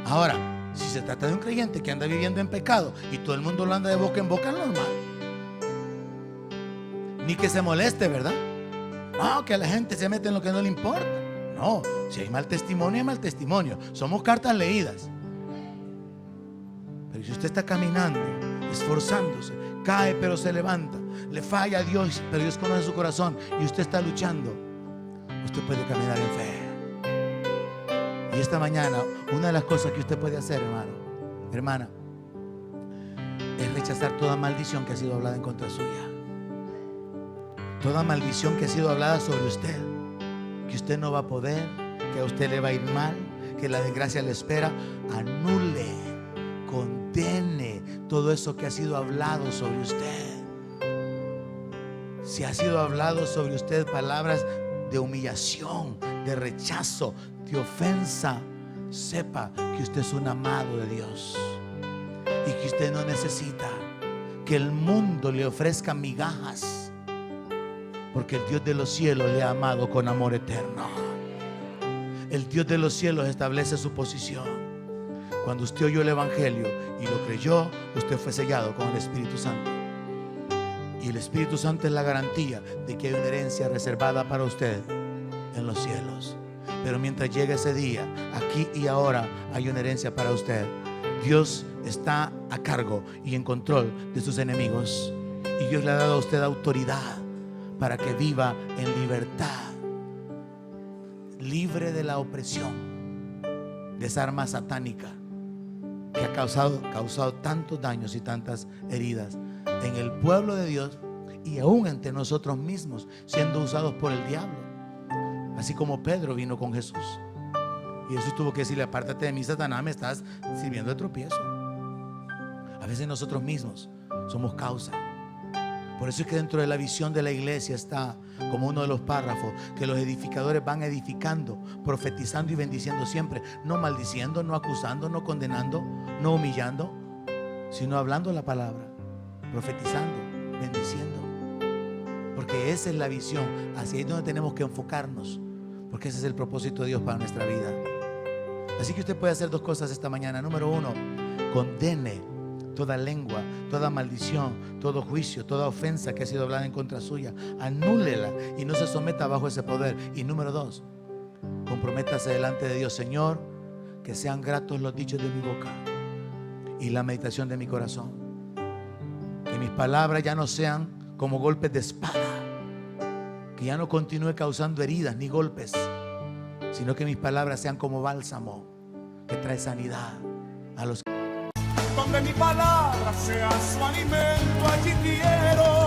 Ahora, si se trata de un creyente que anda viviendo en pecado y todo el mundo lo anda de boca en boca, normal. Ni que se moleste, ¿verdad? No, que la gente se mete en lo que no le importa. No, si hay mal testimonio, hay mal testimonio. Somos cartas leídas. Pero si usted está caminando, esforzándose, cae pero se levanta, le falla a Dios, pero Dios conoce su corazón y usted está luchando, usted puede caminar en fe. Y esta mañana, una de las cosas que usted puede hacer, hermano, hermana, es rechazar toda maldición que ha sido hablada en contra suya. Toda maldición que ha sido hablada sobre usted, que usted no va a poder, que a usted le va a ir mal, que la desgracia le espera. Anule, condene todo eso que ha sido hablado sobre usted. Si ha sido hablado sobre usted palabras de humillación, de rechazo, de ofensa, sepa que usted es un amado de Dios y que usted no necesita que el mundo le ofrezca migajas, porque el Dios de los cielos le ha amado con amor eterno. El Dios de los cielos establece su posición. Cuando usted oyó el evangelio y lo creyó, usted fue sellado con el Espíritu Santo. Y el Espíritu Santo es la garantía de que hay una herencia reservada para usted en los cielos. Pero mientras llegue ese día, aquí y ahora hay una herencia para usted. Dios está a cargo y en control de sus enemigos. Y Dios le ha dado a usted autoridad para que viva en libertad, libre de la opresión de esa arma satánica que ha causado tantos daños y tantas heridas en el pueblo de Dios y aún entre nosotros mismos, siendo usados por el diablo. Así como Pedro vino con Jesús y Jesús tuvo que decirle: apártate de mí, Satanás, me estás sirviendo de tropiezo. A veces nosotros mismos somos causa. Por eso es que dentro de la visión de la iglesia está como uno de los párrafos que los edificadores van edificando, profetizando y bendiciendo siempre, no maldiciendo, no acusando, no condenando, no humillando, sino hablando la palabra, profetizando, bendiciendo. Porque esa es la visión, hacia ahí es donde tenemos que enfocarnos, porque ese es el propósito de Dios para nuestra vida. Así que usted puede hacer dos cosas esta mañana. Número uno, condene toda lengua, toda maldición, todo juicio, toda ofensa que ha sido hablada en contra suya. Anúlela y no se someta bajo ese poder. Y número dos, comprométase delante de Dios: Señor, que sean gratos los dichos de mi boca y la meditación de mi corazón. Que mis palabras ya no sean como golpes de espada, que ya no continúe causando heridas ni golpes, sino que mis palabras sean como bálsamo que trae sanidad a los. Donde mi palabra sea su alimento, allí quiero